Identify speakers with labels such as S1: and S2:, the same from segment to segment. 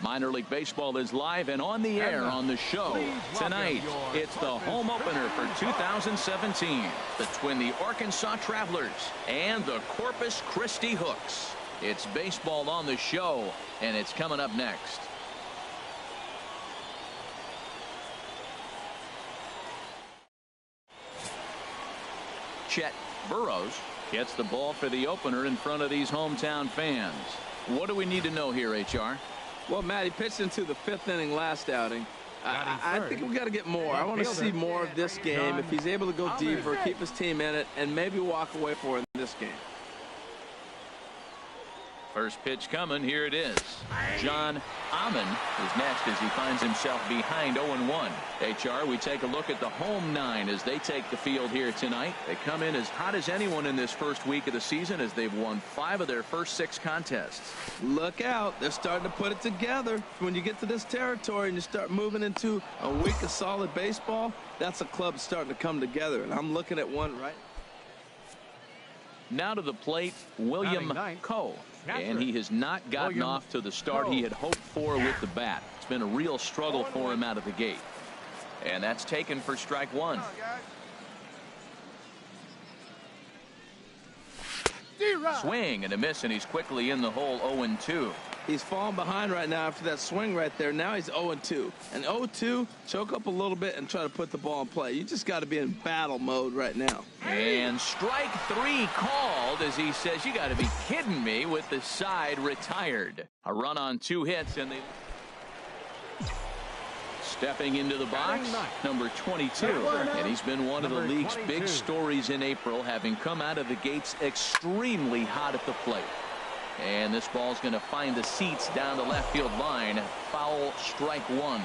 S1: Minor League Baseball is live and on the air on the show. Tonight, it's the home opener for 2017 between the Arkansas Travelers and the Corpus Christi Hooks. It's baseball on the show, and it's coming up next. Chet Burrows gets the ball for the opener in front of these hometown fans. What do we need to know here, HR?
S2: Well, Matt, he pitched into the 5th inning last outing. I think we got to get more. I want to see more of this game. If he's able to go deeper, keep his team in it, and maybe walk away for it in this game.
S1: First pitch coming. Here it is. John Amon is next as he finds himself behind 0-1. HR, we take a look at the home 9 as they take the field here tonight. They come in as hot as anyone in this first week of the season as they've won 5 of their first 6 contests.
S2: Look out. They're starting to put it together. When you get to this territory and you start moving into a week of solid baseball, that's a club starting to come together. And I'm looking at one right.
S1: Now to the plate, William Coe. And he has not gotten off to the start he had hoped for with the bat. It's been a real struggle for him out of the gate. And that's taken for strike 1. Swing and a miss, and he's quickly in the hole. 0-2.
S2: He's falling behind right now after that swing right there. Now he's 0-2. And 0-2, choke up a little bit and try to put the ball in play. You just got to be in battle mode right now.
S1: And strike 3 called as he says, you got to be kidding me, with the side retired. A run on 2 hits, and they... Stepping into the box, number 22. And he's been one of the league's big stories in April, having come out of the gates extremely hot at the plate. And this ball's going to find the seats down the left field line. Foul, strike 1. Come on,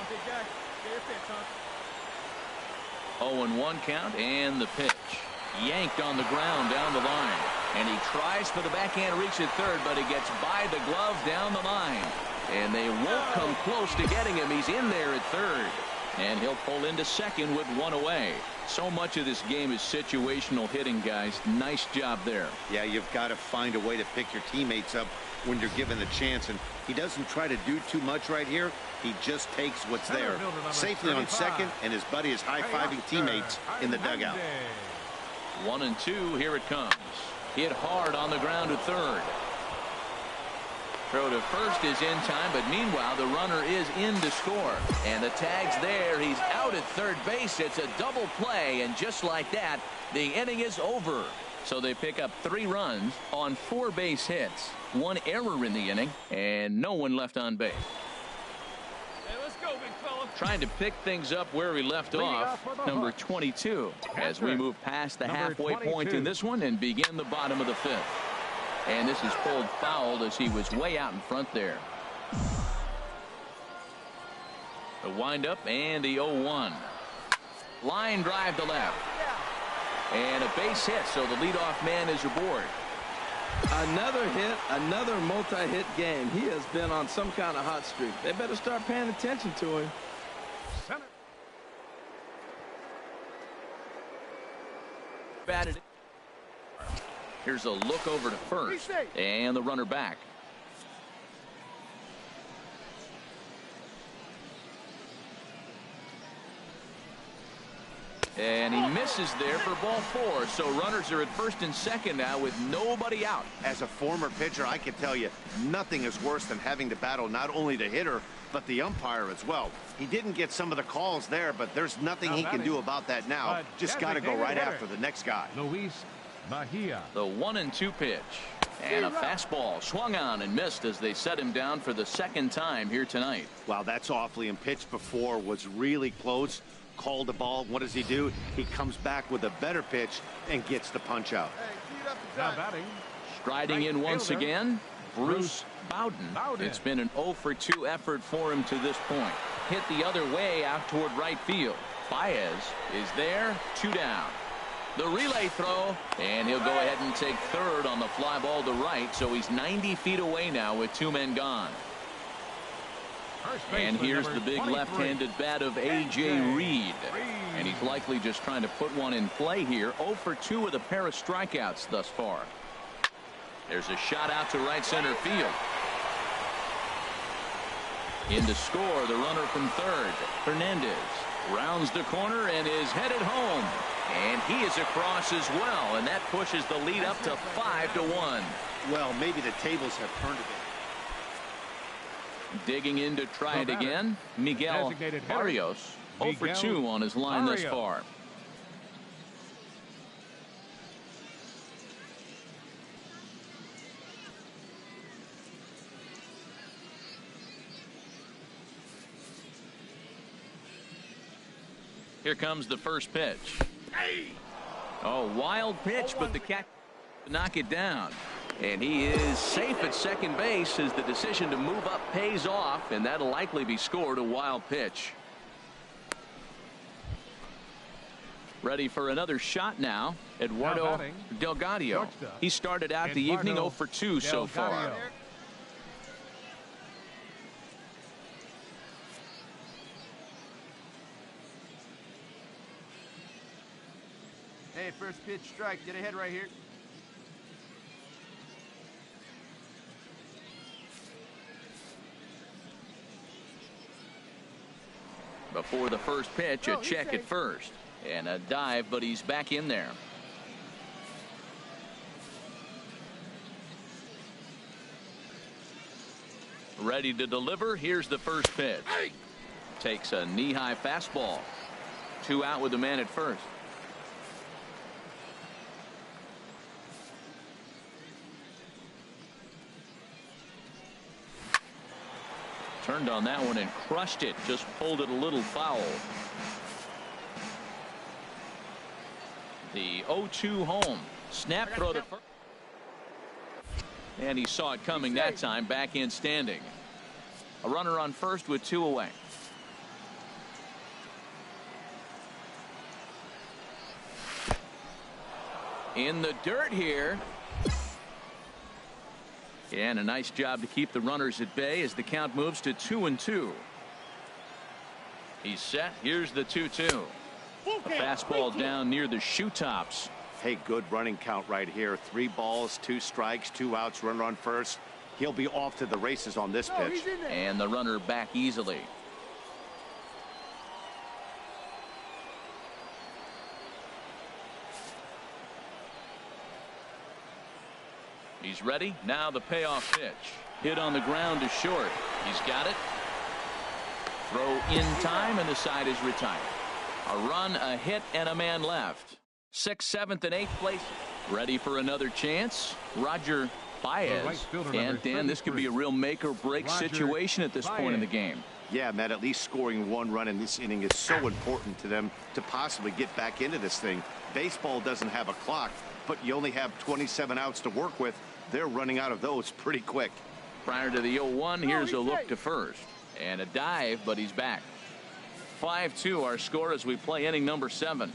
S1: big guy. Get your pitch, 0-1 count, and the pitch. Yanked on the ground down the line. And he tries for the backhand reach at third, but he gets by the glove down the line. And they won't come close to getting him. He's in there at third. And he'll pull into second with 1 away. So much of this game is situational hitting, guys. Nice job there.
S3: Yeah, you've got to find a way to pick your teammates up when you're given the chance. And he doesn't try to do too much right here. He just takes what's there. Safely on second, and his buddy is high-fiving teammates in the dugout.
S1: 1-2. Here it comes. Hit hard on the ground to third. Throw to first is in time, but meanwhile the runner is in to score. And the tag's there. He's out at third base. It's a double play, and just like that, the inning is over. So they pick up 3 runs on 4 base hits, 1 error in the inning, and no one left on base.
S4: Hey, let's go, big fella.
S1: Trying to pick things up where we left off, number 22, as we move past the halfway point in this one and begin the bottom of the 5th. And this is pulled foul as he was way out in front there. The windup and the 0-1. Line drive to left. And a base hit, so the leadoff man is aboard.
S2: Another hit, another multi-hit game. He has been on some kind of hot streak. They better start paying attention to him.
S1: Batted it. Here's a look over to first, and the runner back. And he misses there for ball 4. So runners are at first and second now with nobody out.
S3: As a former pitcher, I can tell you, nothing is worse than having to battle not only the hitter, but the umpire as well. He didn't get some of the calls there, but there's nothing he can do about that now. Just got to go right after the next guy.
S1: The 1-2 pitch. And a fastball swung on and missed as they set him down for the 2nd time here tonight.
S3: Wow, that's awfully. And pitch before was really close. Called the ball. What does he do? He comes back with a better pitch and gets the punch out.
S1: Striding in once again, Bruce Bowden. It's been an 0-for-2 effort for him to this point. Hit the other way out toward right field. Baez is there, 2 down. The relay throw, and he'll go ahead and take third on the fly ball to right, so he's 90 feet away now with 2 men gone. And here's the big left-handed bat of A.J. Reed. And he's likely just trying to put one in play here. 0-for-2 with a pair of strikeouts thus far. There's a shot out to right center field. In to score, the runner from third. Hernandez rounds the corner and is headed home. And he is across as well, and that pushes the lead up to 5-1.
S3: Well, maybe the tables have turned a bit.
S1: Digging in to try it again, Miguel Barrios. 0 for 2 on his line thus far. Here comes the first pitch. Oh, wild pitch, but the cat knock it down. And he is safe at second base as the decision to move up pays off, and that'll likely be scored. A wild pitch. Ready for another shot now, Eduardo Delgado. He started out the evening 0 for 2 so far.
S5: Hey, first pitch strike. Get ahead right here.
S1: Before the first pitch, a check at first. And a dive, but he's back in there. Ready to deliver. Here's the first pitch. Takes a knee-high fastball. 2 out with the man at first. Turned on that one and crushed it. Just pulled it a little foul. The 0-2 home. Snap throw to first. And he saw it coming that time. Back in standing. A runner on first with 2 away. In the dirt here. And a nice job to keep the runners at bay as the count moves to 2-2. He's set. Here's the 2-2. A fastball down near the shoe tops.
S3: Hey, good running count right here. 3 balls, 2 strikes, 2 outs, runner on first. He'll be off to the races on this pitch.
S1: And the runner back easily. He's ready. Now the payoff pitch. Hit on the ground to short. He's got it. Throw in time, and the side is retired. A run, a hit, and a man left. 6th, 7th, and 8th place. Ready for another chance. Roger Baez. And Dan, this could be a real make or break situation at this point in the game.
S3: Yeah, Matt, at least scoring 1 run in this inning is so important to them to possibly get back into this thing. Baseball doesn't have a clock, but you only have 27 outs to work with. They're running out of those pretty quick.
S1: Prior to the 0-1, here's a look to first. And a dive, but he's back. 5-2 our score as we play inning number 7.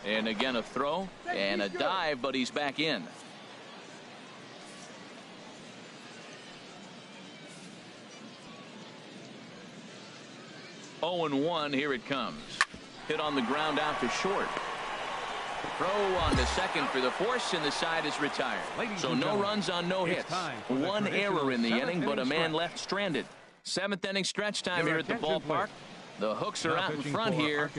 S1: And again a throw and a dive, but he's back in. Oh and 1, here it comes. Hit on the ground out to short. Throw on to second for the force, and the side is retired. So no runs on no hits. 1 error in the inning, but a man left stranded. 7th inning stretch time here at the ballpark. The Hooks are out in front here,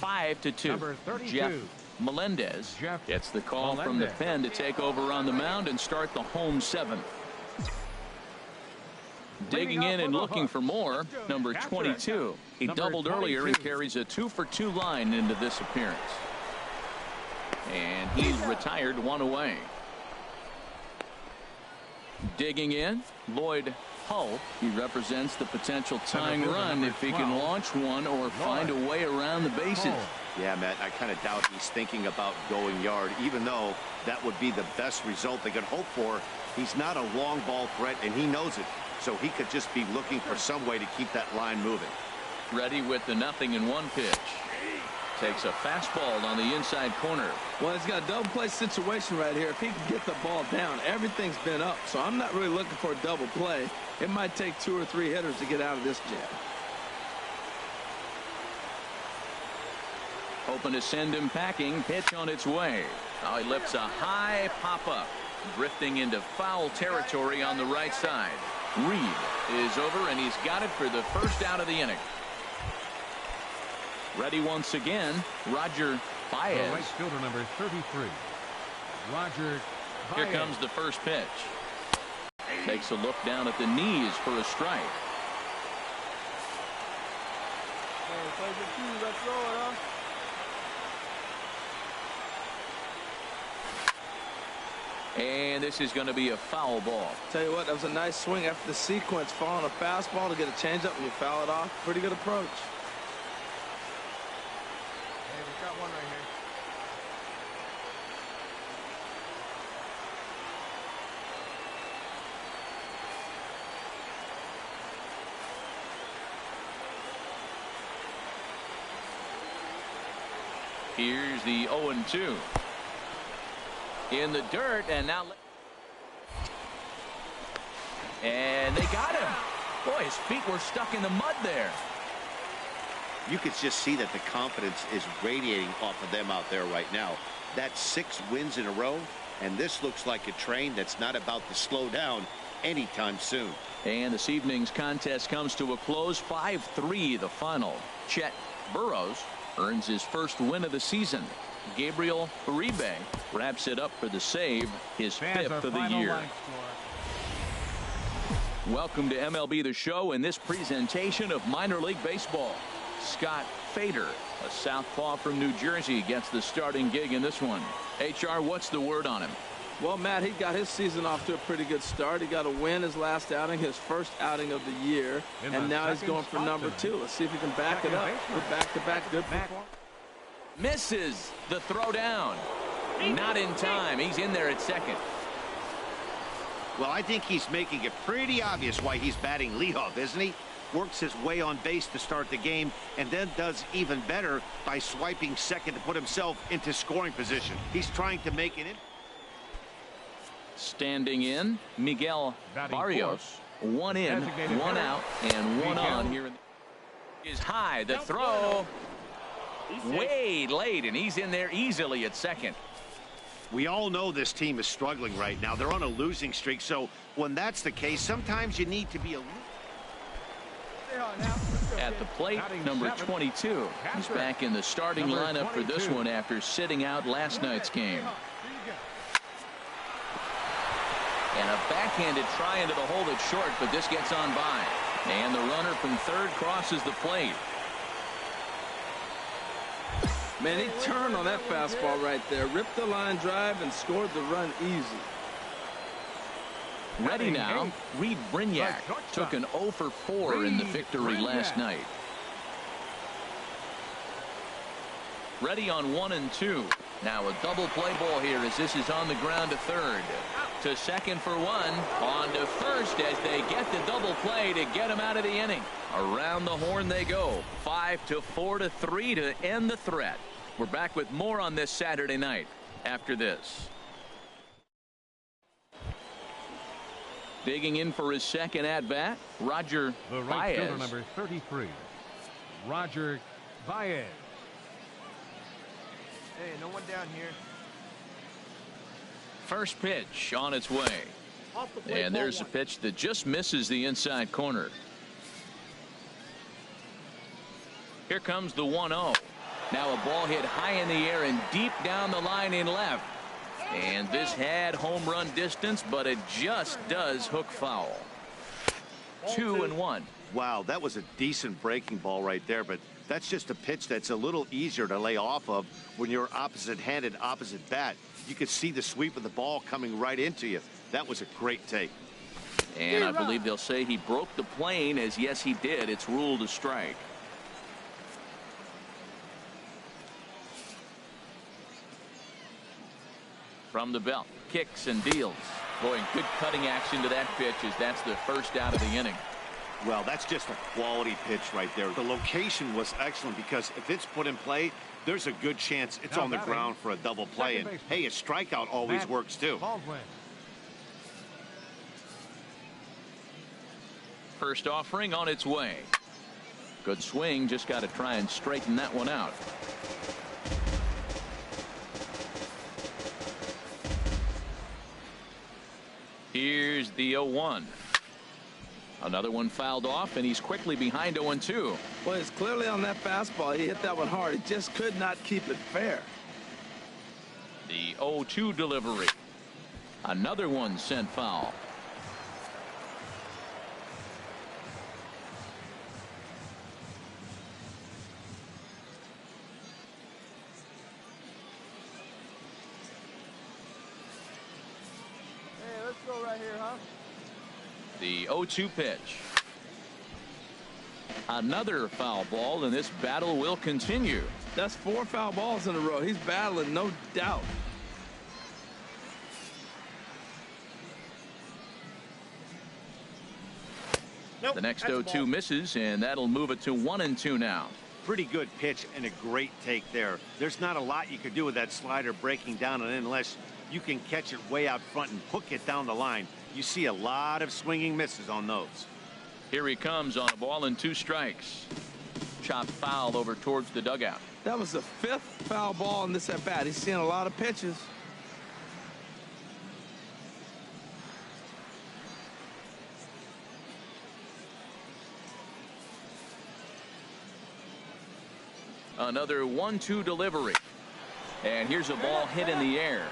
S1: 5-2. Jeff Melendez gets the call from the pen to take over on the mound and start the home 7th. Digging in and looking for more, number 22. He doubled earlier and carries a 2-for-2 line into this appearance. And he's retired 1 away. Digging in, Lloyd Hull. He represents the potential tying run if he can launch one or find a way around the bases.
S3: Yeah, Matt, I kind of doubt he's thinking about going yard, even though that would be the best result they could hope for. He's not a long ball threat, and he knows it. So he could just be looking for some way to keep that line moving.
S1: Ready with the 0-1 pitch. Takes a fastball on the inside corner.
S2: Well, he's got a double play situation right here. If he can get the ball down, everything's been up. So I'm not really looking for a double play. It might take 2 or 3 hitters to get out of this jam.
S1: Hoping to send him packing. Pitch on its way. Now he lifts a high pop-up. Drifting into foul territory on the right side. Reed is over, and he's got it for the first out of the inning. Ready once again, Roger Baez.
S6: The right fielder, number 33, Roger Baez.
S1: Here comes the first pitch. Takes a look down at the knees for a strike. And this is going to be a foul ball.
S2: Tell you what, that was a nice swing after the sequence, following a fastball to get a changeup and you foul it off. Pretty good approach.
S5: Hey, we got one right here.
S1: Here's the 0-2. In the dirt, and now. And they got him. Boy, his feet were stuck in the mud there.
S3: You could just see that the confidence is radiating off of them out there right now. That's 6 wins in a row, and this looks like a train that's not about to slow down anytime soon.
S1: And this evening's contest comes to a close. 5-3 the final. Chet Burrows earns his first win of the season. Gabriel Uribe wraps it up for the save, his 5th of the year. Welcome to MLB The Show in this presentation of minor league baseball. Scott Fader, a southpaw from New Jersey, gets the starting gig in this one. HR, what's the word on him?
S2: Well, Matt, he got his season off to a pretty good start. He got a win his last outing, his first outing of the year, and now he's going for number 2. Let's see if he can back it up with back-to-back good performance.
S1: Misses the throw down. Not in time. He's in there at second.
S3: Well, I think he's making it pretty obvious why he's batting leadoff, isn't he? Works his way on base to start the game, and then does even better by swiping second to put himself into scoring position. He's trying to make it in.
S1: Standing in, Miguel Barrios. 1 in, 1 out, and 1 on here. Is high. The throw way late, and he's in there easily at second.
S3: We all know this team is struggling right now. They're on a losing streak, so when that's the case, sometimes you need to be a
S1: at the plate, number 22. He's back in the starting lineup for this one after sitting out last night's game. And a backhanded try into the hole that's short, but this gets on by. And the runner from third crosses the plate.
S2: Man, he turned on that fastball right there, ripped the line drive, and scored the run easy.
S1: Ready now, Reed Brignac took an 0 for 4 in the victory last night. Ready on 1 and 2. Now a double play ball here as this is on the ground to third. To second for 1. On to first as they get the double play to get him out of the inning. Around the horn they go. 5-4-3 to end the threat. We're back with more on this Saturday night after this. Digging in for his second at-bat, Roger
S6: The right
S1: Baez.
S6: fielder, number 33, Roger Baez.
S5: Hey, no one down here.
S1: First pitch on its way. And there's a pitch that just misses the inside corner. Here comes the 1-0. Now a ball hit high in the air and deep down the line in left. And this had home run distance, but it just does hook foul. 2-1.
S3: Wow, that was a decent breaking ball right there, but that's just a pitch that's a little easier to lay off of when you're opposite-handed, opposite bat. You could see the sweep of the ball coming right into you. That was a great take.
S1: And I believe they'll say he broke the plane, as yes, he did. It's ruled a strike. From the belt, kicks and deals. Boy, good cutting action to that pitch as that's the first out of the inning.
S3: Well, that's just a quality pitch right there. The location was excellent because if it's put in play, there's a good chance it's on the ground for a double play. And hey, a strikeout always works too.
S1: First offering on its way. Good swing, just got to try and straighten that one out. Here's the 0-1. Another one fouled off, and he's quickly behind 0-2.
S2: Well, it's clearly on that fastball. He hit that one hard. He just could not keep it fair.
S1: The 0-2 delivery. Another one sent foul.
S5: Hey, let's go right here, huh?
S1: The 0-2 pitch. Another foul ball, and this battle will continue.
S2: That's 4 foul balls in a row. He's battling, no doubt.
S1: The next 0-2 misses, and that'll move it to 1-2 now.
S3: Pretty good pitch and a great take there. There's not a lot you could do with that slider breaking down and in unless you can catch it way out front and hook it down the line. You see a lot of swinging misses on those.
S1: Here he comes on a ball and 2 strikes. Chopped foul over towards the dugout.
S2: That was the 5th foul ball in this at bat. He's seeing a lot of pitches.
S1: Another 1-2 delivery. And here's a ball hit in the air.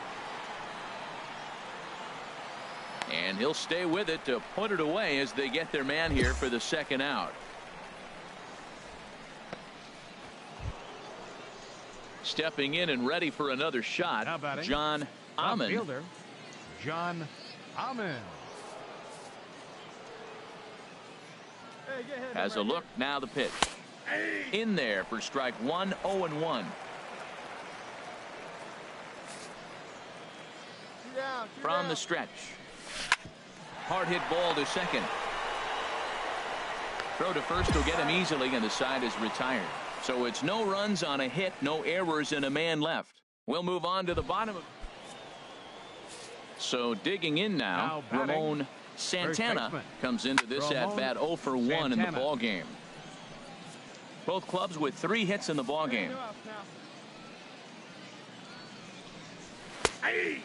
S1: And he'll stay with it to put it away as they get their man here for the second out. Stepping in and ready for another shot, John Ammon.
S6: Fielder, John Ammon.
S5: Hey, get hit
S1: Has
S5: right
S1: a look, now the pitch. In there for strike 1, 0-1. From the stretch. Hard hit ball to second. Throw to first will get him easily, and the side is retired. So it's no runs on a hit, no errors, and a man left. We'll move on to the bottom of. So digging in now Ramon Santana comes into this at bat 0 for 1 in the ball game. Both clubs with 3 hits in the ball game.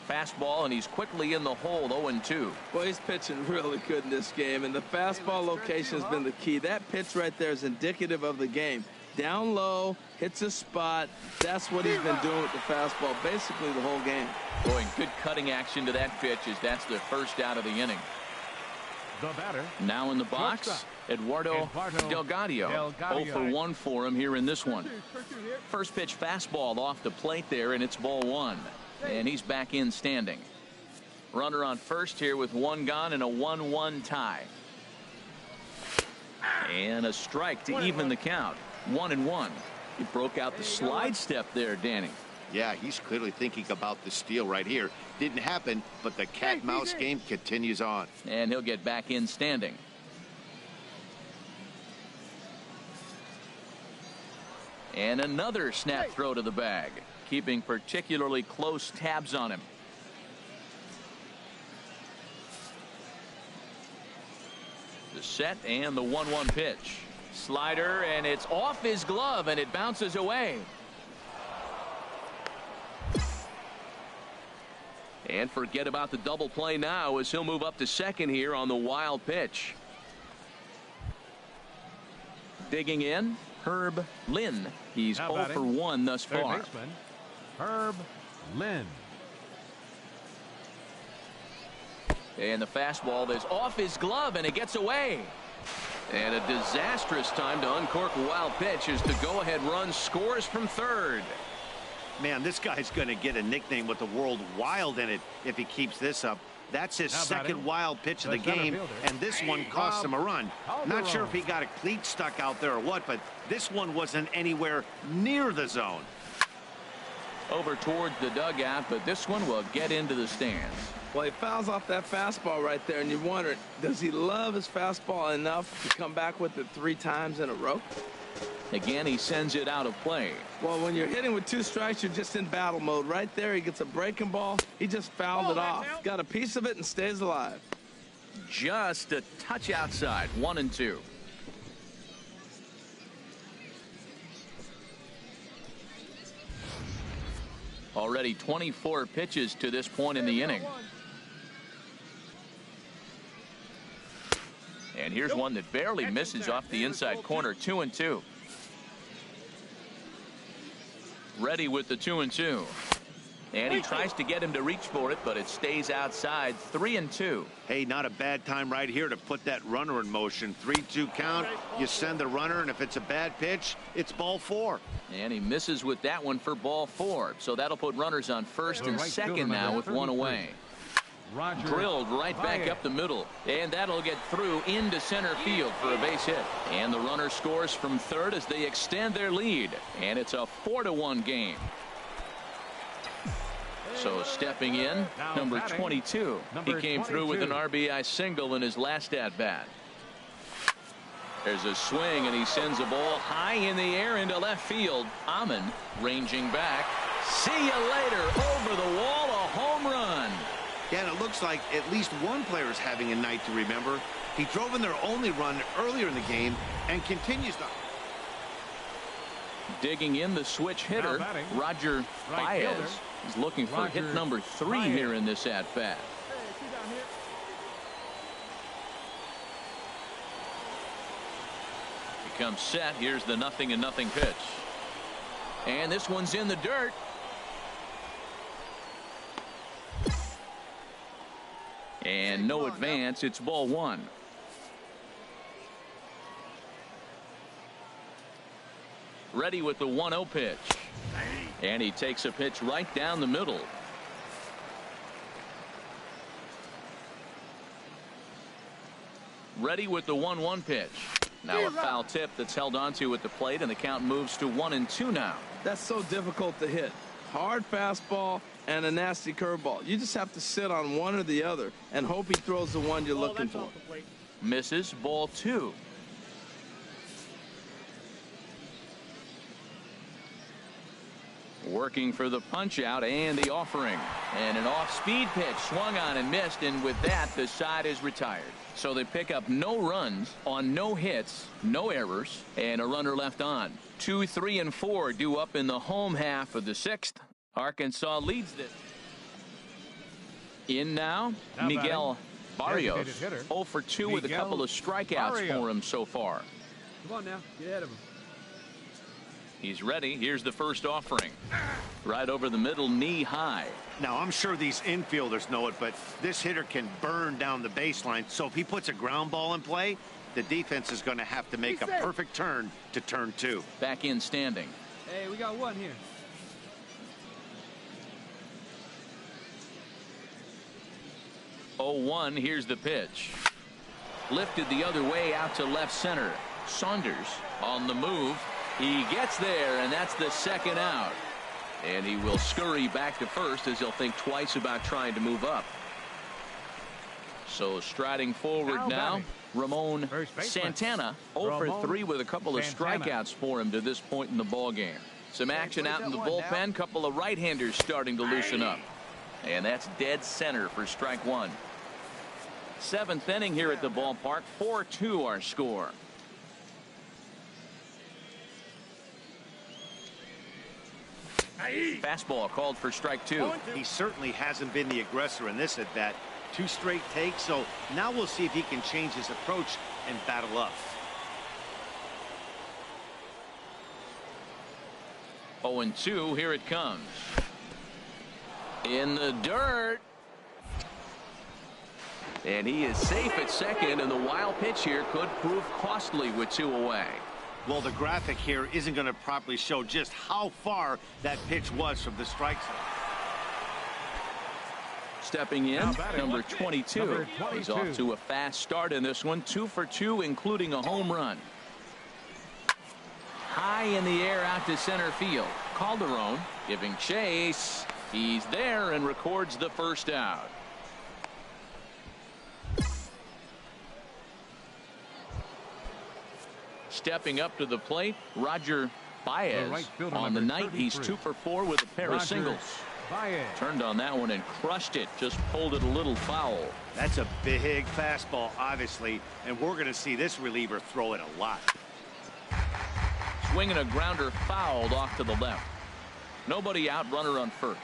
S1: Fastball, and he's quickly in the hole, 0-2.
S2: Well, he's pitching really good in this game, and the fastball location has been the key. That pitch right there is indicative of the game. Down low, hits a spot. That's what he's been doing with the fastball basically the whole game.
S1: Boy, good cutting action to that pitch as that's the first out of the inning.
S6: The batter.
S1: Now in the box, Eduardo Delgado. 0 for 1 for him here in this one. First pitch fastball off the plate there, and it's ball 1. And he's back in standing. Runner on first here with 1 gone and a 1-1 tie. And a strike to even the count. 1-1. He broke out the slide step there, Danny.
S3: Yeah, he's clearly thinking about the steal right here. Didn't happen, but the cat-mouse game continues on.
S1: And he'll get back in standing. And another snap throw to the bag, keeping particularly close tabs on him. The set and the 1-1 pitch. Slider, and it's off his glove, and it bounces away. And forget about the double play now as he'll move up to second here on the wild pitch. Digging in, Herb Lynn. He's 0 for 1 thus far.
S6: Baseman, Herb Lynn.
S1: And the fastball is off his glove, and it gets away. And a disastrous time to uncork a wild pitch as the go-ahead run scores from third.
S3: Man, this guy's going to get a nickname with the world Wild in it if he keeps this up. That's his second wild pitch of the game, and this one cost him a run. Not sure if he got a cleat stuck out there or what, but this one wasn't anywhere near the zone.
S1: Over towards the dugout, but this one will get into the stands.
S2: Well, he fouls off that fastball right there, and you wonder, does he love his fastball enough to come back with it 3 times in a row?
S1: Again, he sends it out of play.
S2: Well, when you're hitting with 2 strikes, you're just in battle mode. Right there, he gets a breaking ball. He just fouled it off. Got a piece of it and stays alive.
S1: Just a touch outside, 1-2. Already 24 pitches to this point in the inning. And here's one that barely misses off the inside corner. 2-2. Ready with the 2-2. And he tries to get him to reach for it, but it stays outside. 3-2.
S3: Hey, not a bad time right here to put that runner in motion. 3-2 count. You send the runner, and if it's a bad pitch, it's ball 4.
S1: And he misses with that one for ball 4. So that'll put runners on first and second now with one away. Drilled right back up the middle, and that'll get through into center field for a base hit. And the runner scores from third as they extend their lead, and it's a 4-1 game. So stepping in, number 22. He came through with an RBI single in his last at-bat. There's a swing, and he sends a ball high in the air into left field. Amon ranging back. See you later. Over the wall, a home run.
S3: Yeah, and it looks like at least one player is having a night to remember. He drove in their only run earlier in the game and continues to.
S1: Digging in the switch hitter, Roger Baez. He's looking for hit number 3 here in this at-bat. He comes set. Here's the 0-0 pitch. And this one's in the dirt. And no advance. It's ball 1. Ready with the 1-0 pitch. And he takes a pitch right down the middle. Ready with the 1-1 pitch. Now a foul tip that's held onto at the plate, and the count moves to 1-2 now.
S2: That's so difficult to hit. Hard fastball and a nasty curveball. You just have to sit on one or the other and hope he throws the one you're looking for.
S1: Misses, ball 2. Working for the punch out and the offering, and an off-speed pitch swung on and missed, and with that the side is retired. So they pick up no runs on no hits, no errors, and a runner left on. 2, 3, and 4 due up in the home half of the 6th. Arkansas leads this. In now Miguel Barrios, 0 for 2 with a couple of strikeouts for him so far.
S5: Come on now, get ahead of him.
S1: He's ready. Here's the first offering. Right over the middle, knee high.
S3: Now, I'm sure these infielders know it, but this hitter can burn down the baseline. So if he puts a ground ball in play, the defense is going to have to make a perfect turn to turn 2.
S1: Back in standing.
S5: Hey, we got one here.
S1: 0-1. Here's the pitch. Lifted the other way out to left center. Saunders on the move. He gets there, and that's the second out. And he will scurry back to first as he'll think twice about trying to move up. So striding forward now, Ramon Santana, 0 for 3 with a couple of strikeouts for him to this point in the ball game. Some action out in the bullpen, couple of right-handers starting to loosen up. And that's dead center for strike 1. 7th inning here at the ballpark, 4-2 our score. Fastball called for strike 2.
S3: He certainly hasn't been the aggressor in this at bat. 2 straight takes, so now we'll see if he can change his approach and battle up.
S1: 0-2, here it comes. In the dirt. And he is safe at second, and the wild pitch here could prove costly with 2 away.
S3: Well, the graphic here isn't going to properly show just how far that pitch was from the strike zone.
S1: Stepping in, number 22. He's off to a fast start in this one. 2 for 2, including a home run. High in the air out to center field. Calderon giving chase. He's there and records the first out. Stepping up to the plate, Roger Baez. On the night, he's 2 for 4 with a pair of singles. Turned on that one and crushed it. Just pulled it a little foul.
S3: That's a big fastball, obviously, and we're going to see this reliever throw it a lot.
S1: Swinging a grounder fouled off to the left. Nobody out, runner on first.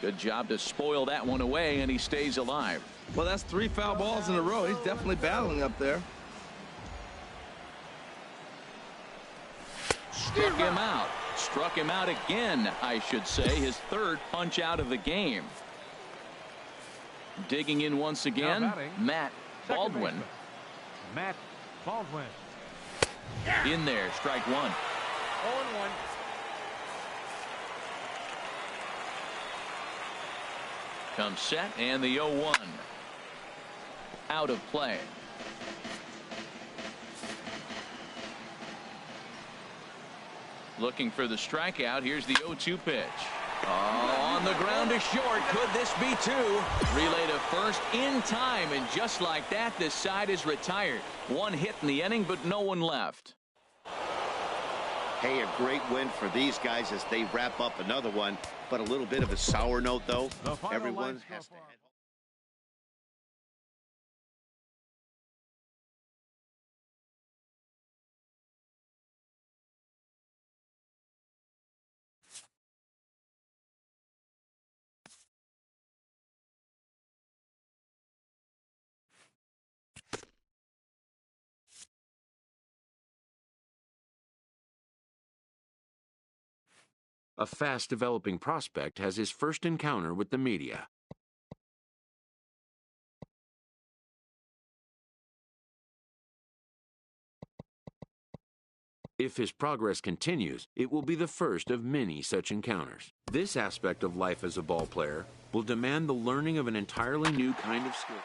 S1: Good job to spoil that one away, and he stays alive.
S2: Well, that's 3 foul balls in a row. He's definitely battling up there.
S1: Struck him out again, I should say. His 3rd punch out of the game. Digging in once again, Matt Baldwin.
S6: Matt Baldwin.
S1: In there, strike 1.
S4: 0-1.
S1: Comes set, and the 0-1. Out of play. Looking for the strikeout. Here's the 0-2 pitch. Oh, on the ground to short. Could this be 2? Relay to first in time, and just like that, this side is retired. 1 hit in the inning, but no one left.
S3: Hey, a great win for these guys as they wrap up another one, but a little bit of a sour note, though. Everyone has to head home.
S7: A fast-developing prospect has his first encounter with the media. If his progress continues, it will be the first of many such encounters. This aspect of life as a ball player will demand the learning of an entirely new kind of skill.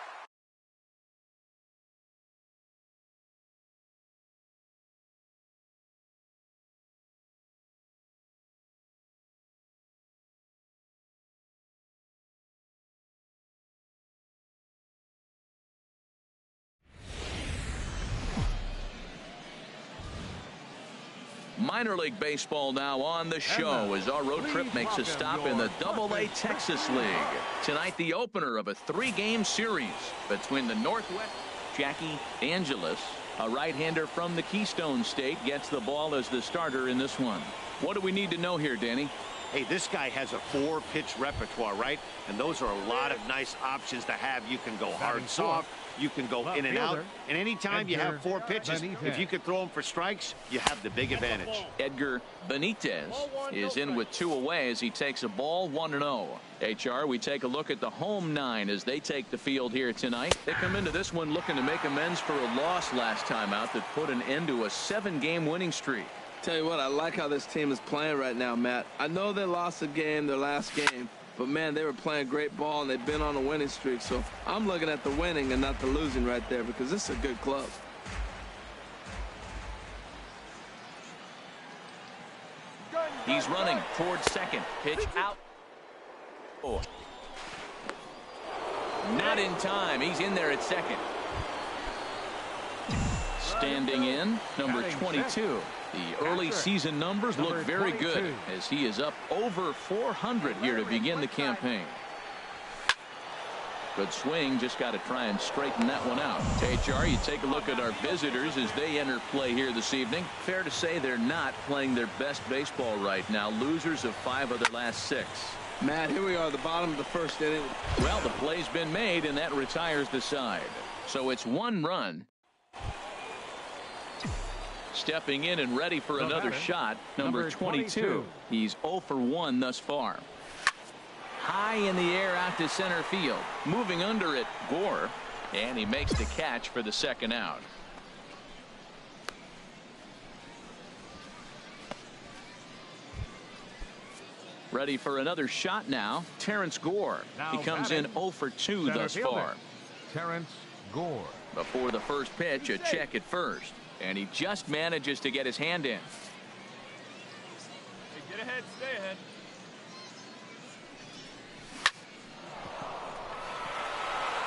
S1: Minor League Baseball now on the show as our road trip makes a stop in the AA Texas League. Tonight, the opener of a 3-game series between the Northwest. Jackie Angelis, a right-hander from the Keystone State, gets the ball as the starter in this one. What do we need to know here, Danny?
S3: Hey, this guy has a 4-pitch repertoire, right? And those are a lot of nice options to have. You can go hard, soft. You can go in and out. And anytime you have 4 pitches, if you could throw them for strikes, you have the big advantage.
S1: Edgar Benitez is in with 2 away as he takes a ball 1-0. HR, we take a look at the home 9 as they take the field here tonight. They come into this one looking to make amends for a loss last time out that put an end to a 7-game winning streak.
S2: Tell you what, I like how this team is playing right now, Matt. I know they lost a game, their last game, but man, they were playing great ball and they've been on a winning streak. So I'm looking at the winning and not the losing right there because this is a good club.
S1: He's running towards second. Pitch out. Oh. Not in time. He's in there at second. Standing in, number 22. The early season numbers look very good as he is up over 400 here to begin the campaign. Good swing, just got to try and straighten that one out. HR, you take a look at our visitors as they enter play here this evening. Fair to say they're not playing their best baseball right now. Losers of 5 of their last 6.
S2: Matt, here we are, the bottom of the first inning.
S1: Well, the play's been made, and that retires the side. So it's 1 run. Stepping in and ready for another shot, number 22. He's 0 for 1 thus far. High in the air out to center field. Moving under it, Gore. And he makes the catch for the second out. Ready for another shot now, Terrence Gore. He comes in 0 for 2 thus far.
S6: Terrence Gore.
S1: Before the first pitch, a check at first. And he just manages to get his hand in.
S4: Hey, get ahead, stay ahead.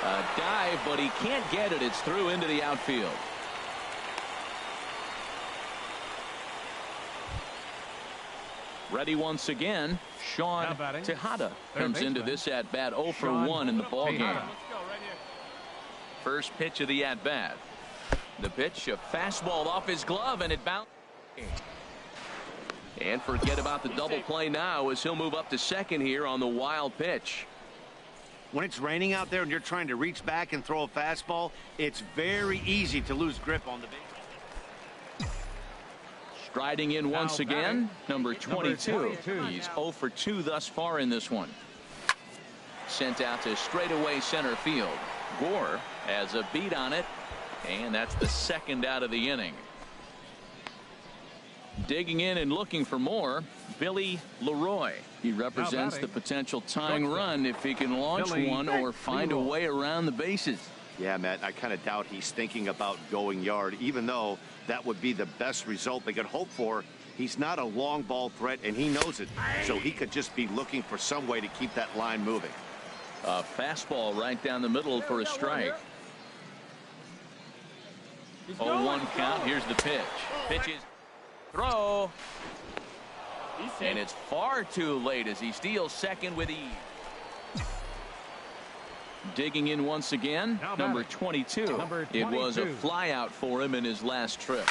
S1: A dive, but he can't get it. It's through into the outfield. Ready once again, Sean Tejada comes into this at-bat 0 for 1 in the ballgame. First pitch of the at-bat. The pitch, a fastball off his glove, and it bounced. And forget about the double play now as he'll move up to second here on the wild pitch.
S3: When it's raining out there and you're trying to reach back and throw a fastball, it's very easy to lose grip on the base.
S1: Striding in once again, number 22. He's 0 for 2 thus far in this one. Sent out to straightaway center field. Gore has a beat on it, and that's the second out of the inning. Digging in and looking for more, Billy Leroy. He represents the potential tying run if he can launch one or find a way around the bases.
S3: Yeah, Matt, I kind of doubt he's thinking about going yard, even though that would be the best result they could hope for. He's not a long ball threat, and he knows it, so he could just be looking for some way to keep that line moving.
S1: A fastball right down the middle for a strike. 0-1 count. Here's the pitch. Pitches. Throw. And it's far too late as he steals second with ease. Digging in once again, number 22. It was a fly out for him in his last trip.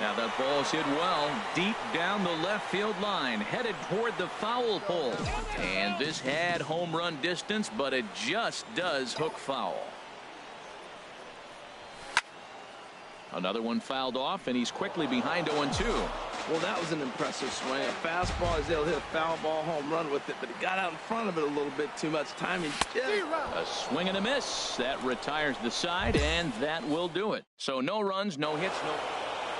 S1: Now that ball's hit well deep down the left field line, headed toward the foul pole. And this had home run distance, but it just does hook foul. Another one fouled off, and he's quickly behind 0-2.
S2: Well, that was an impressive swing. A fastball, he's able to hit a foul ball home run with it, but he got out in front of it a little bit too much timing.
S1: A swing and a miss. That retires the side, and that will do it. So no runs, no hits, no.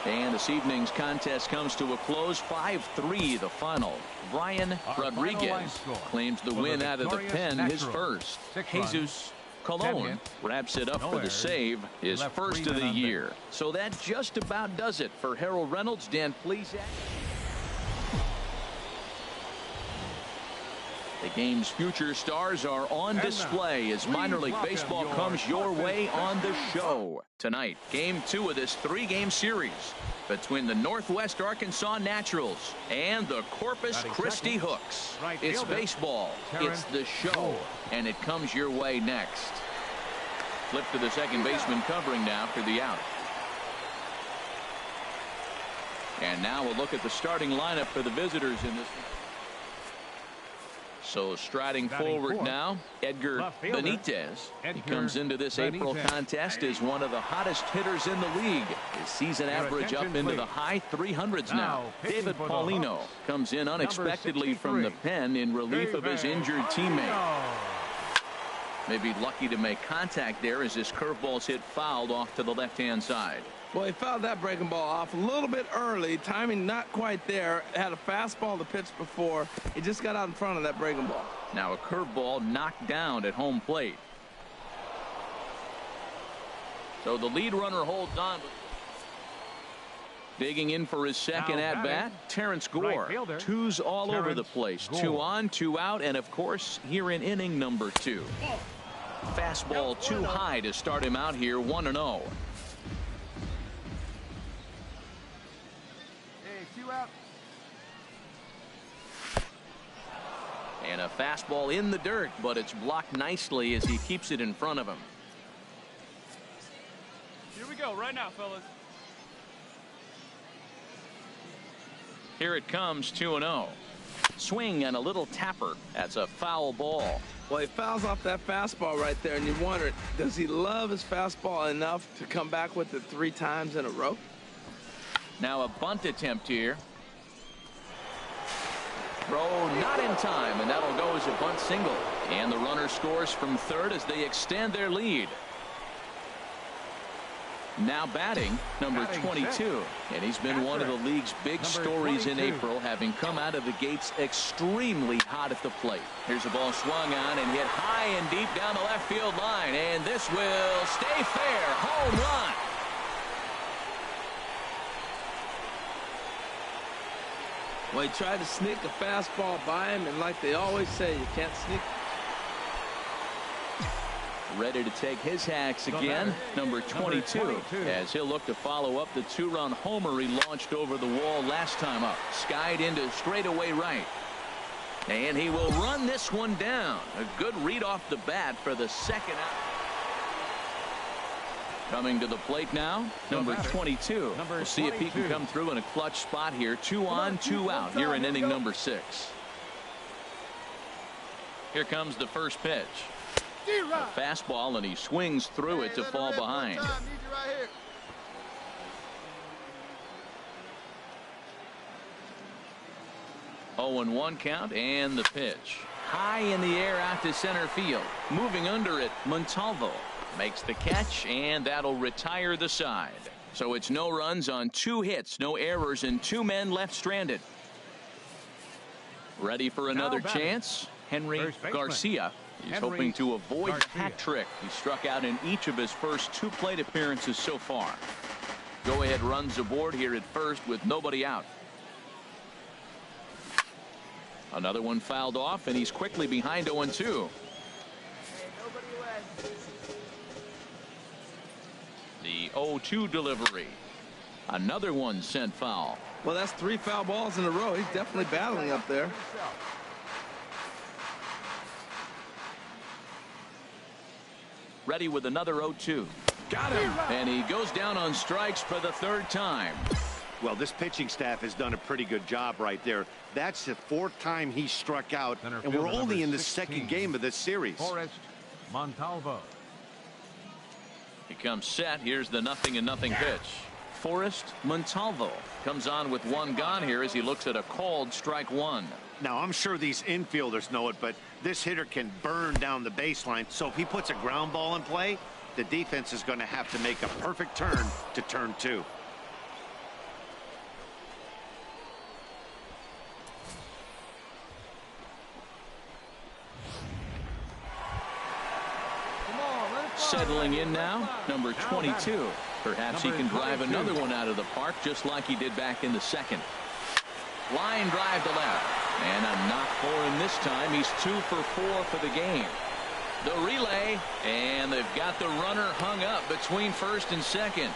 S1: And this evening's contest comes to a close. 5-3 the final. Brian Rodriguez claims the win out of the pen, his first. Jesus Colon wraps it up for the save, his first of the year. So that just about does it for Harold Reynolds. Dan Plesac. The game's future stars are on display as minor league baseball comes your way on the show. Tonight, game 2 of this 3-game series between the Northwest Arkansas Naturals and the Corpus Christi Hooks. It's baseball, it's the show, and it comes your way next. Flip to the second baseman covering now for the out. And now we'll look at the starting lineup for the visitors in this. So striding forward now, Edgar Benitez. He comes into this April contest as one of the hottest hitters in the league. His season average up into the high 300s now. David Paulino comes in unexpectedly from the pen in relief of his injured teammate. Maybe lucky to make contact there as this curveball's hit fouled off to the left-hand side.
S2: Well, he fouled that breaking ball off a little bit early. Timing not quite there. Had a fastball to pitch before. He just got out in front of that breaking ball.
S1: Now a curveball knocked down at home plate. So the lead runner holds on. Digging in for his second at-bat, Terrence Gore. Twos all over the place. 2 on, 2 out, and of course here in inning number 2. Fastball too high to start him out here, 1-0. And a fastball in the dirt, but it's blocked nicely as he keeps it in front of him.
S4: Here we go, right now, fellas.
S1: Here it comes, 2-0. Swing and a little tapper. That's a foul ball.
S2: Well, he fouls off that fastball right there, and you wonder, does he love his fastball enough to come back with it 3 times in a row?
S1: Now a bunt attempt here. Throw not in time, and that'll go as a bunt single. And the runner scores from third as they extend their lead. Now batting, number 22. And he's been one of the league's big stories in April, having come out of the gates extremely hot at the plate. Here's a ball swung on and hit high and deep down the left field line. And this will stay fair. Home run.
S2: Well, he tried to sneak a fastball by him, and like they always say, you can't sneak.
S1: Ready to take his hacks again, number 22, as he'll look to follow up the 2-run homer he launched over the wall last time up. Skied into straightaway right. And he will run this one down. A good read off the bat for the second out. Coming to the plate now, number 22. We'll see if he can come through in a clutch spot here. 2 on, 2 out here in inning number 6. Here comes the first pitch. A fastball, and he swings through it to fall behind. 0-1 count, and the pitch. High in the air out to center field. Moving under it, Montalvo makes the catch, and that'll retire the side. So it's no runs on 2 hits, no errors, and 2 men left stranded. Ready for another chance? Henry Garcia. He's hoping to avoid the hat trick. He struck out in each of his first 2 plate appearances so far. Go-ahead runs aboard here at first with nobody out. Another one fouled off, and he's quickly behind 0-2. The 0-2 delivery. Another one sent foul.
S2: Well, that's 3 foul balls in a row. He's definitely battling up there.
S1: Ready with another 0-2.
S2: Got him.
S1: And he goes down on strikes for the 3rd time.
S3: Well, this pitching staff has done a pretty good job right there. That's the 4th time he struck out, and we're only in the 2nd game of this series.
S6: Forrest Montalvo.
S1: He comes set. Here's the 0-0 pitch. Forrest Montalvo comes on with 1 gone here as he looks at a called strike 1.
S3: Now, I'm sure these infielders know it, but this hitter can burn down the baseline. So if he puts a ground ball in play, the defense is going to have to make a perfect turn to turn 2.
S1: Settling in now, number 22. Perhaps he can drive another one out of the park just like he did back in the 2nd. Line drive to left. And a knock for him this time. He's 2 for 4 for the game. The relay, and they've got the runner hung up between 1st and 2nd.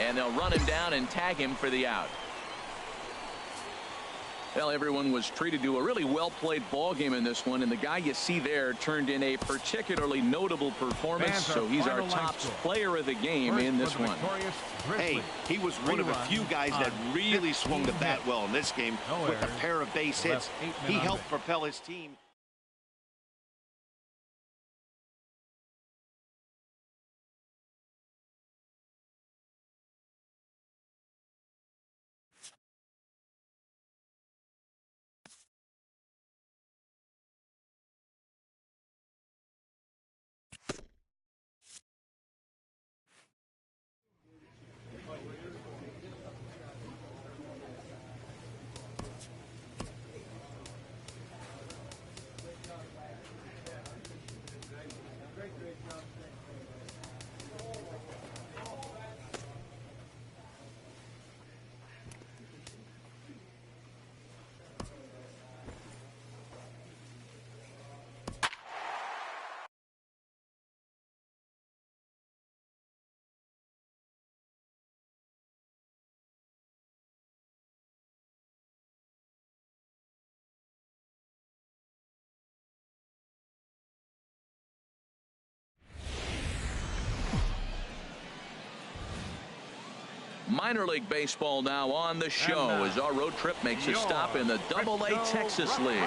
S1: And they'll run him down and tag him for the out. Well, everyone was treated to a really well-played ball game in this one, and the guy you see there turned in a particularly notable performance, so he's our top player of the game in this one.
S3: Hey, he was one of the few guys that really swung the bat well in this game with a pair of base hits. He helped propel his team.
S1: Minor League Baseball now on the show as our road trip makes a stop in the AA Texas League.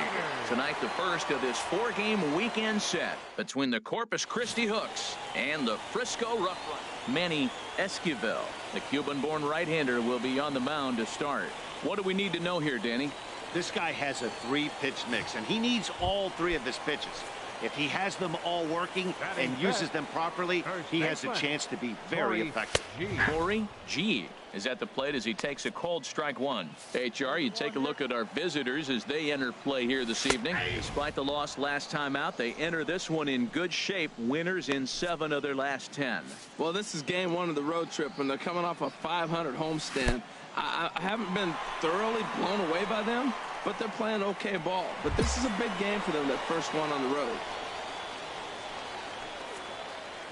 S1: Tonight, the first of this 4-game weekend set between the Corpus Christi Hooks and the Frisco Rough Riders. Manny Esquivel, the Cuban-born right-hander, will be on the mound to start. What do we need to know here, Danny?
S3: This guy has a 3-pitch mix, and he needs all 3 of his pitches. If he has them all working and uses them properly, he has a chance to be very effective.
S1: Corey G is at the plate as he takes a called strike 1. HR, you take a look at our visitors as they enter play here this evening. Despite the loss last time out, they enter this one in good shape. Winners in 7 of their last 10.
S2: Well, this is game 1 of the road trip, and they're coming off a 500 homestand. I haven't been thoroughly blown away by them, but they're playing okay ball. But this is a big game for them, that first one on the road.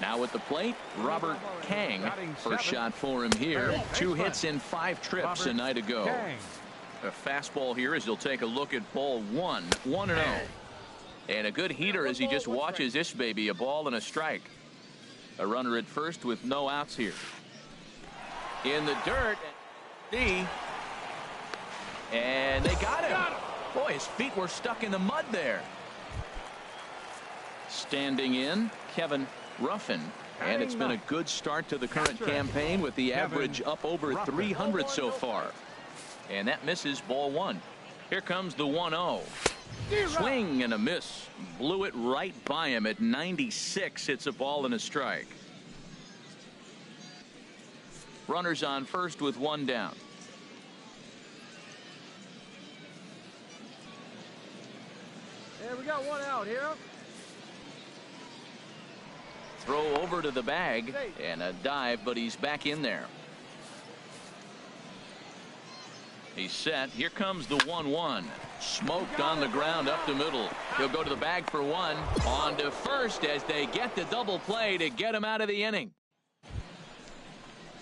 S1: Now at the plate, Robert Kang. First shot for him here. 2 hits in 5 trips a night ago. A fastball here as he'll take a look at ball 1. 1-0. And a good heater as he just watches this baby, a ball and a strike. A runner at first with no outs here. In the dirt. And they got him. Boy, his feet were stuck in the mud there. Standing in, Kevin Ruffin. And it's been a good start to the current campaign with the average up over 300 so far. And that misses ball one. Here comes the 1-0. Swing and a miss. Blew it right by him at 96. It's a ball and a strike. Runners on first with one down.
S5: Hey, we got one out here.
S1: Throw over to the bag and a dive, but he's back in there. He's set. Here comes the 1-1. Smoked on the ground up the middle. He'll go to the bag for one. On to first as they get the double play to get him out of the inning.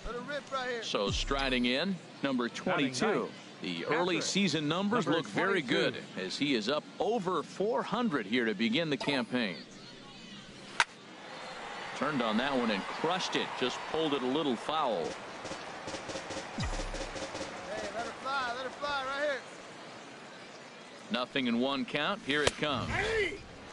S5: Let it rip right here.
S1: So striding in, number 22. The early season numbers look very good as he is up over 400 here to begin the campaign. Turned on that one and crushed it. Just pulled it a little foul.
S5: Let it fly right here.
S1: Nothing in one count. Here it comes.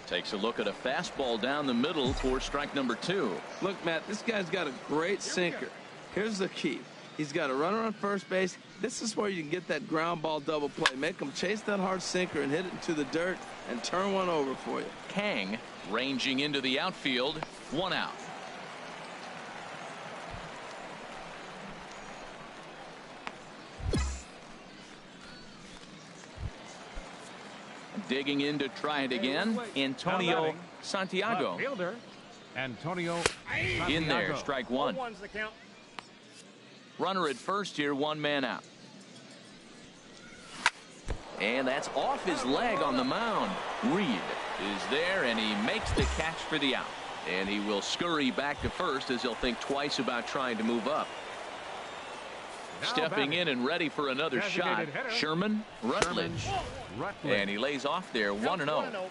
S1: Takes a look at a fastball down the middle for strike number 2.
S2: Look, Matt, this guy's got a great sinker. Here's the key. He's got a runner on first base. This is where you can get that ground ball double play. Make him chase that hard sinker and hit it into the dirt and turn one over for you.
S1: Kang ranging into the outfield. One out. Digging in to try it again. Antonio Santiago.
S6: Fielder Antonio
S1: In there,
S6: Santiago.
S1: strike one. Runner at first here, one man out. And that's off his leg on the mound. Reed is there, and he makes the catch for the out. And he will scurry back to first as he'll think twice about trying to move up. Stepping in and ready for another shot, Sherman Rutledge. And he lays off there, 1-0.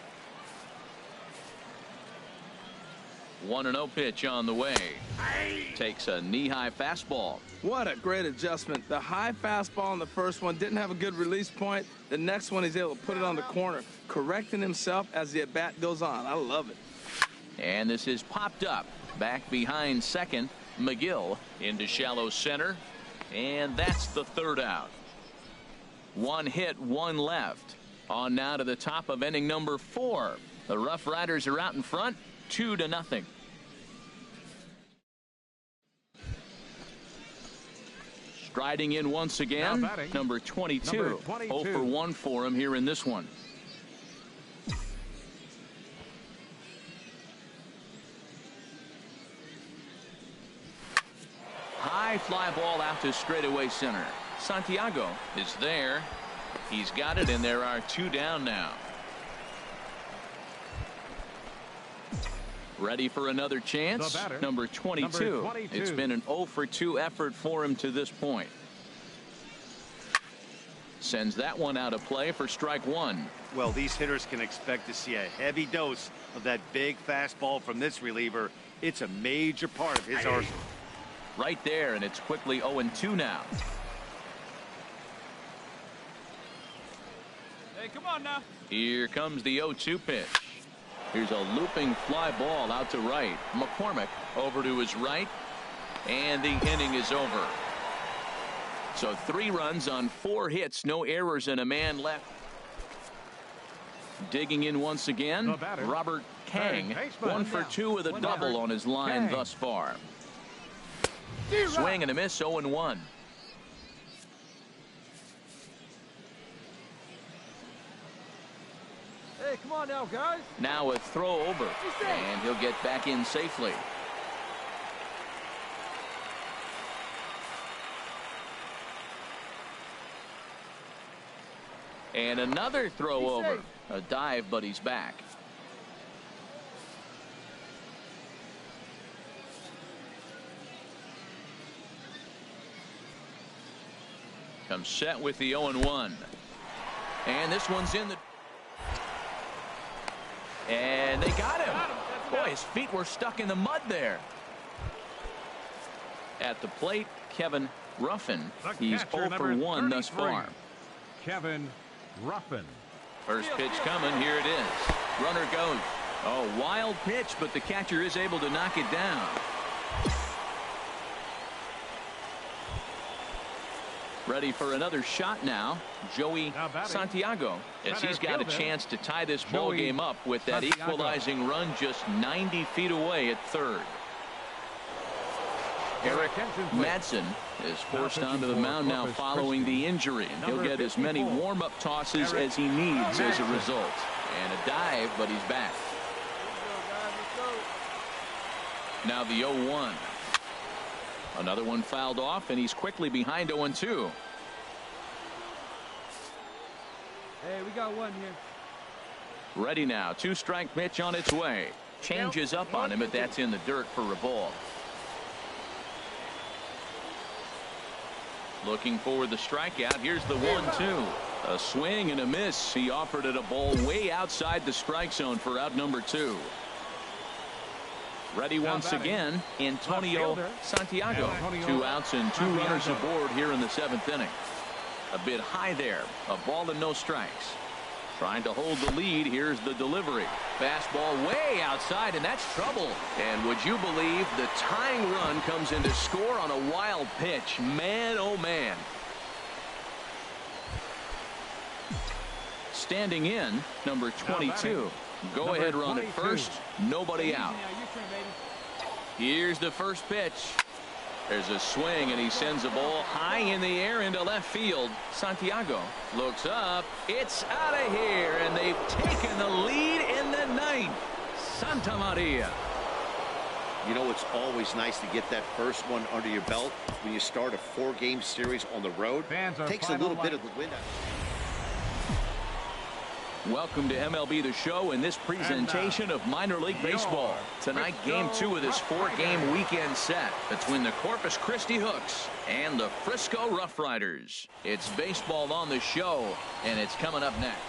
S1: 1-0 pitch on the way. Takes a knee-high fastball.
S2: What a great adjustment. The high fastball on the first one didn't have a good release point. The next one he's able to put it on the corner, correcting himself as the at-bat goes on. I love it.
S1: And this is popped up. Back behind second, McGill into shallow center. And that's the third out. One hit, one left. On now to the top of inning number 4. The Rough Riders are out in front, 2-0. Striding in once again, number 22. 0 for 1 for him here in this one. High fly ball out to straightaway center. Santiago is there. He's got it, and there are 2 down now. Ready for another chance. Number 22. It's been an 0 for 2 effort for him to this point. Sends that one out of play for strike 1.
S3: Well, these hitters can expect to see a heavy dose of that big fastball from this reliever. It's a major part of his arsenal.
S1: Right there, and it's quickly 0-2 now.
S4: Hey, come on now.
S1: Here comes the 0-2 pitch. Here's a looping fly ball out to right. McCormick over to his right, and the inning is over. So 3 runs on 4 hits, no errors, and a man left. Digging in once again, Robert Kang. 1 for 2 with a double on his line thus far. Swing and a miss, 0-1.
S5: Hey, come on now, guys.
S1: Now a throw over, and he'll get back in safely. And another throw over. A dive, but he's back. Comes set with the 0-1. And this one's in the... And they got him. Boy, his feet were stuck in the mud there. At the plate, Kevin Ruffin.
S6: The
S1: He's
S6: catcher,
S1: 0 for
S6: number
S1: 1 thus
S6: 33,
S1: far.
S6: Kevin Ruffin.
S1: First pitch coming. Here it is. Runner goes. Oh, wild pitch, but the catcher is able to knock it down. Ready for another shot now, Joey Santiago, as he's got a chance to tie this ball game up with that equalizing run just 90 feet away at third. Eric Madsen is forced onto the mound now following the injury, and he'll get as many warm-up tosses as he needs as a result. And a dive, but he's back. Now the 0-1. Another one fouled off, and he's quickly behind 0-2.
S5: Hey, we got one here.
S1: Ready now. 2-strike pitch on its way. Changes up on him, but that's in the dirt for a ball. Looking for the strikeout. Here's the 1-2. A swing and a miss. He offered it a ball way outside the strike zone for out number 2. Ready once again, Antonio Santiago. 2 outs and 2 runners aboard here in the 7th inning. A bit high there. A ball and no strikes. Trying to hold the lead. Here's the delivery. Fastball way outside, and that's trouble. And would you believe the tying run comes in to score on a wild pitch? Man, oh man. Standing in, number 22. Go ahead run at first. Nobody out. Here's the first pitch. There's a swing, and he sends a ball high in the air into left field. Santiago looks up. It's out of here, and they've taken the lead in the 9th. Santa Maria.
S3: You know, it's always nice to get that first one under your belt when you start a 4-game series on the road. Takes a little bit of the wind out.
S1: Welcome to MLB The Show and this presentation of minor league baseball. Tonight, game 2 of this 4-game weekend set between the Corpus Christi Hooks and the Frisco Rough Riders. It's baseball on the show, and it's coming up next.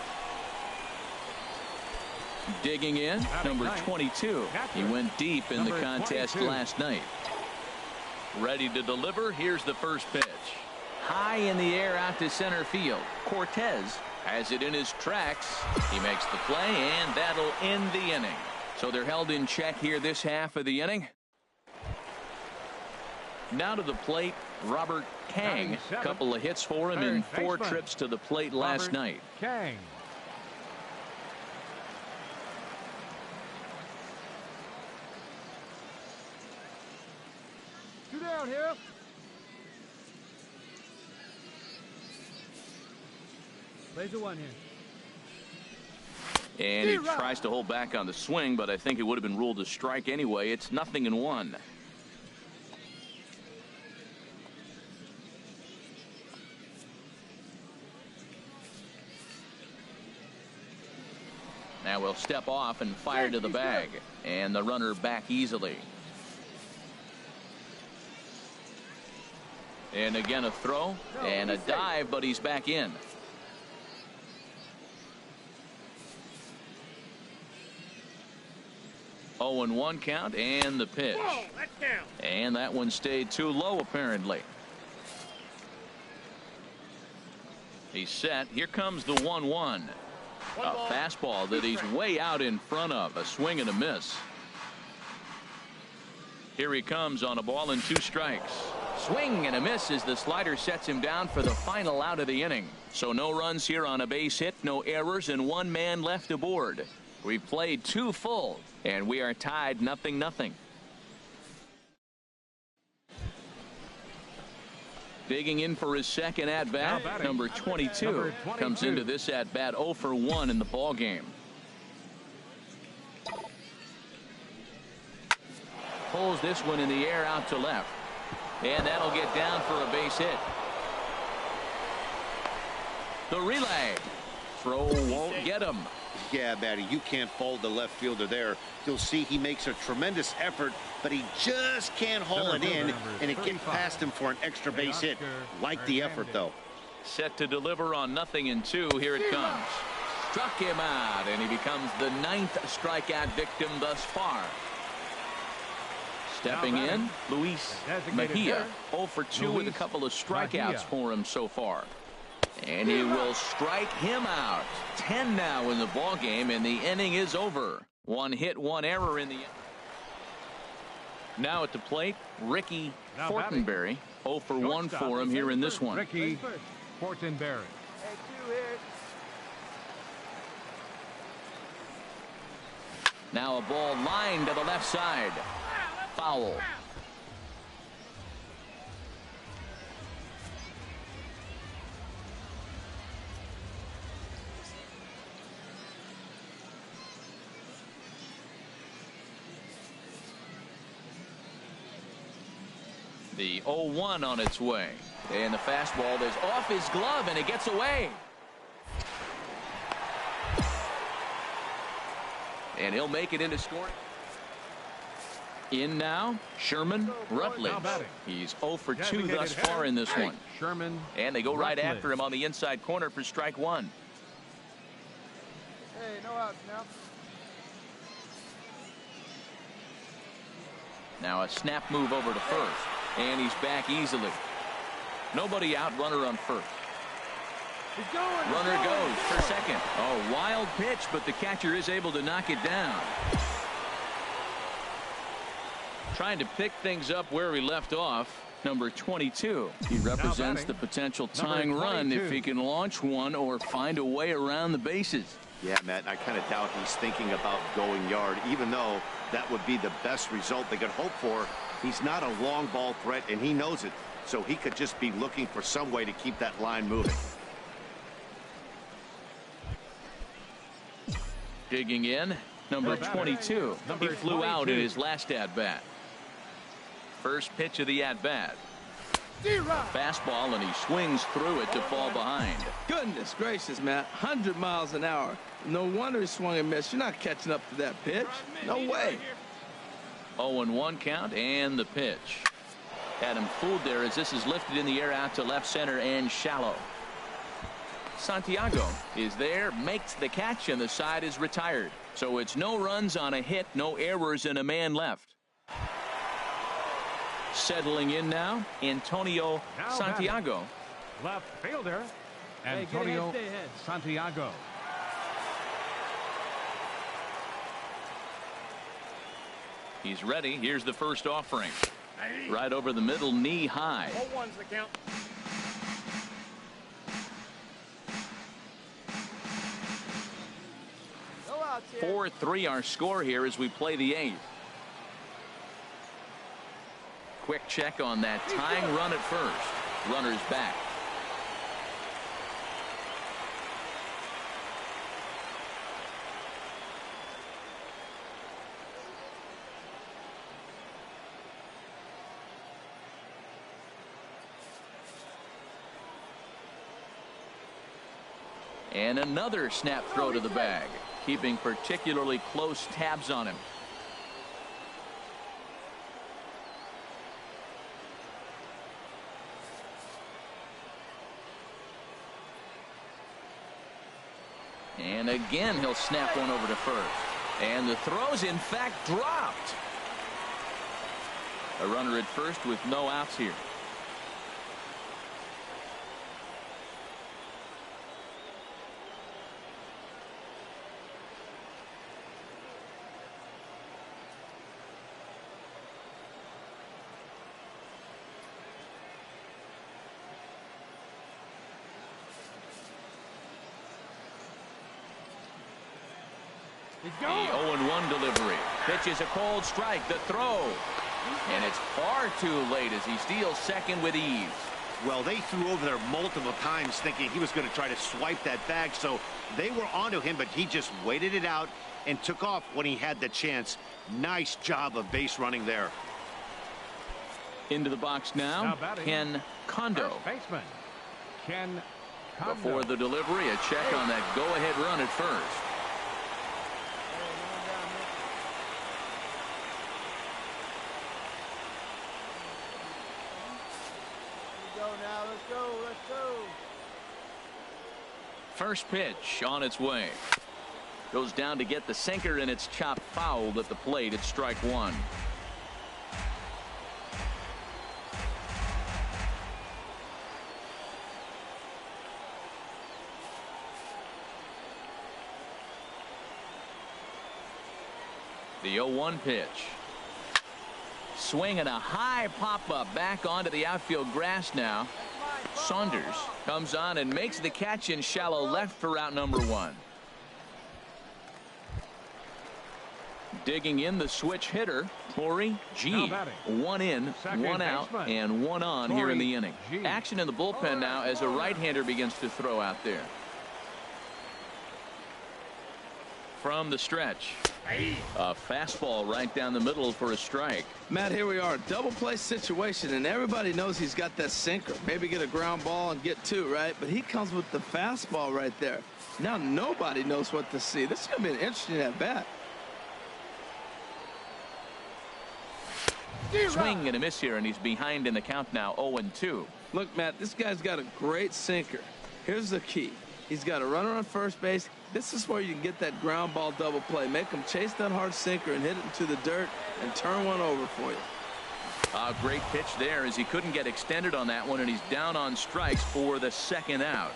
S1: Digging in, number 22. He went deep in the contest last night. Ready to deliver. Here's the first pitch. High in the air out to center field. Cortez has it in his tracks. He makes the play, and that'll end the inning. So they're held in check here this half of the inning. Now to the plate, Robert Kang. A couple of hits for him in 4 trips to the plate last night.
S6: Kang.
S5: Two down here. Plays a 1 here.
S1: And he tries to hold back on the swing, but I think it would have been ruled a strike anyway. It's 0-1. Now we'll step off and fire to the bag, and the runner back easily. And again a throw and a dive, but he's back in. Oh, and 1 count, and the pitch. And that one stayed too low, apparently. He's set. Here comes the 1-1. A fastball that he's way out in front of. A swing and a miss. Here he comes on a ball and 2 strikes. Swing and a miss as the slider sets him down for the final out of the inning. So no runs here on a base hit, no errors, and 1 man left aboard. We've played 2 full, and we are tied 0-0. Digging in for his second at-bat, number 22 comes into this at-bat 0 for 1 in the ball game. Pulls this one in the air out to left, and that'll get down for a base hit. The relay. Throw won't get him.
S3: Yeah, Matty, you can't fault the left fielder there. You'll see he makes a tremendous effort, but he just can't haul it in, and it gets past him for an extra base hit. Like the effort, though.
S1: Set to deliver on 0-2. Here it comes. Struck him out, and he becomes the 9th strikeout victim thus far. Stepping in, Luis Mejia. 0 for 2 with a couple of strikeouts for him so far. And he will strike him out. 10 now in the ball game, and the inning is over. 1 hit, 1 error in the end. Now at the plate, Ricky Fortenberry. 0 for 1 for him here in this one.
S6: Ricky Fortenberry.
S5: Hey, 2 hits.
S1: Now a ball lined to the left side. Foul. The 0-1 on its way. And the fastball is off his glove, and it gets away. And he'll make it into scoring. In now, Sherman Rutledge. He's 0 for 2 thus far in this one.
S6: Sherman.
S1: And they go right after him on the inside corner for strike 1.
S5: Hey, no outs now.
S1: Now a snap move over to first. And he's back easily. Nobody out, runner on first. Runner goes for second. Oh, wild pitch, but the catcher is able to knock it down. Trying to pick things up where he left off. Number 22. He represents the potential tying run if he can launch one or find a way around the bases.
S3: Yeah, Matt, I kind of doubt he's thinking about going yard, even though that would be the best result they could hope for. He's not a long ball threat, and he knows it. So he could just be looking for some way to keep that line moving.
S1: Digging in, number 22. He flew out in his last at-bat. First pitch of the at-bat. Fastball, and he swings through it to fall behind.
S2: Goodness gracious, Matt. 100 miles an hour. No wonder he swung and missed. You're not catching up to that pitch. No way.
S1: 0-1 count, and the pitch. Had him fooled there as this is lifted in the air out to left center and shallow. Santiago is there, makes the catch, and the side is retired. So it's no runs on a hit, no errors, and a man left. Settling in now, Antonio Santiago.
S6: Left fielder, Antonio Santiago.
S1: He's ready. Here's the first offering. Right over the middle, knee high.
S4: 0-1's the count.
S5: No outs here.
S1: 4-3 our score here as we play the 8th. Quick check on that tying run at first. Runner's back. And another snap throw to the bag, keeping particularly close tabs on him. And again, he'll snap one over to first. And the throw's in fact dropped. A runner at first with no outs here. The 0-1 delivery. Pitch is a cold strike. The throw. And it's far too late as he steals second with ease.
S3: Well, they threw over there multiple times thinking he was going to try to swipe that bag. So they were onto him, but he just waited it out and took off when he had the chance. Nice job of base running there.
S1: Into the box now, Ken Kondo.
S6: First baseman, Ken Kondo.
S1: Before the delivery, a check on that go-ahead run at first. First pitch on its way. Goes down to get the sinker, and it's chopped fouled at the plate. It's strike 1. The 0-1 pitch. Swing and a high pop-up back onto the outfield grass now. Saunders comes on and makes the catch in shallow left for out number 1. Digging in the switch hitter, Torrey G. 1 in, 1 out, and 1 on here in the inning. Action in the bullpen now as a right-hander begins to throw out there. From the stretch, a fastball right down the middle for a strike.
S2: Matt, here we are, double play situation, and everybody knows he's got that sinker. Maybe get a ground ball and get 2, right? But he comes with the fastball right there. Now nobody knows what to see. This is going to be an interesting at bat.
S1: Swing and a miss here, and he's behind in the count now, 0-2.
S2: Look, Matt, this guy's got a great sinker. Here's the key. He's got a runner on first base. This is where you can get that ground ball double play. Make him chase that hard sinker and hit it into the dirt and turn one over for you.
S1: A great pitch there as he couldn't get extended on that one, and he's down on strikes for the 2nd out.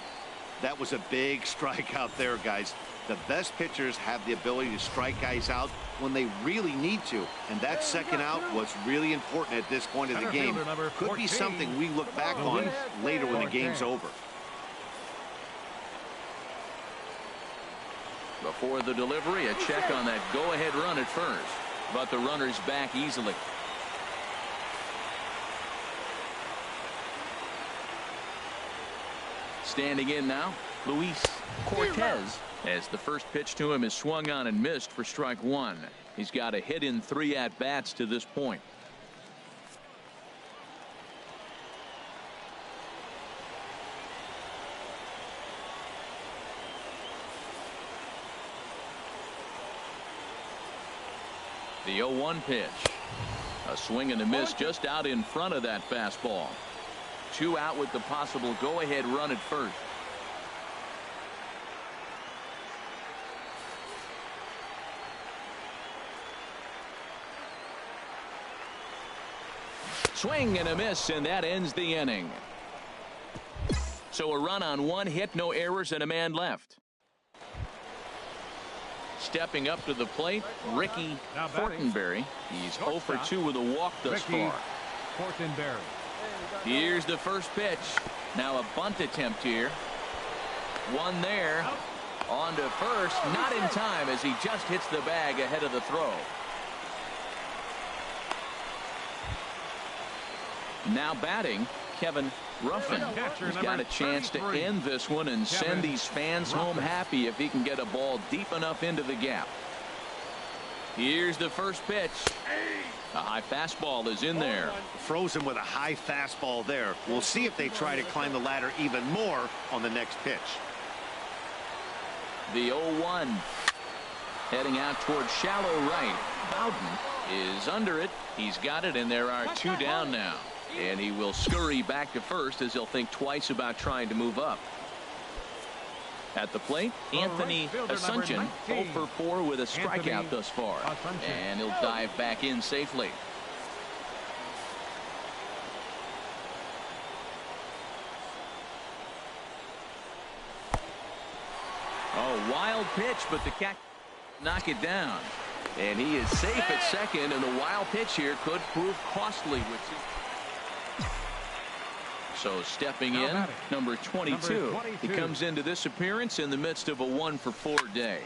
S3: That was a big strikeout there, guys. The best pitchers have the ability to strike guys out when they really need to, and that 2nd out was really important at this point of the game. Could be something we look back on later when the game's over.
S1: Before the delivery, a check on that go-ahead run at first, but the runner's back easily. Standing in now, Luis Cortez, as the first pitch to him is swung on and missed for strike 1. He's got a hit in 3 at-bats to this point. The 0-1 pitch. A swing and a miss just out in front of that fastball. 2 out with the possible go-ahead run at first. Swing and a miss, and that ends the inning. So a run on 1 hit, no errors, and a man left. Stepping up to the plate, Ricky Fortenberry. He's 0 for 2 with a walk thus far.
S6: Fortenberry.
S1: Here's the first pitch. Now a bunt attempt here. 1 there. On to first. Not in time as he just hits the bag ahead of the throw. Now batting, Kevin Ruffin. He's got a chance to end this one and send these fans home happy if he can get a ball deep enough into the gap. Here's the first pitch. A high fastball is in there.
S3: Frozen with a high fastball there. We'll see if they try to climb the ladder even more on the next pitch.
S1: The 0-1. Heading out towards shallow right. Bowden is under it. He's got it, and there are 2 down now. And he will scurry back to first as he'll think twice about trying to move up. At the plate, Anthony Asuncion, 0 for 4 with a strikeout thus far. And he'll dive back in safely. Oh, wild pitch, but the cat knock it down. And he is safe at second, and the wild pitch here could prove costly. So stepping in, number 22. He comes into this appearance in the midst of a 1 for 4 day.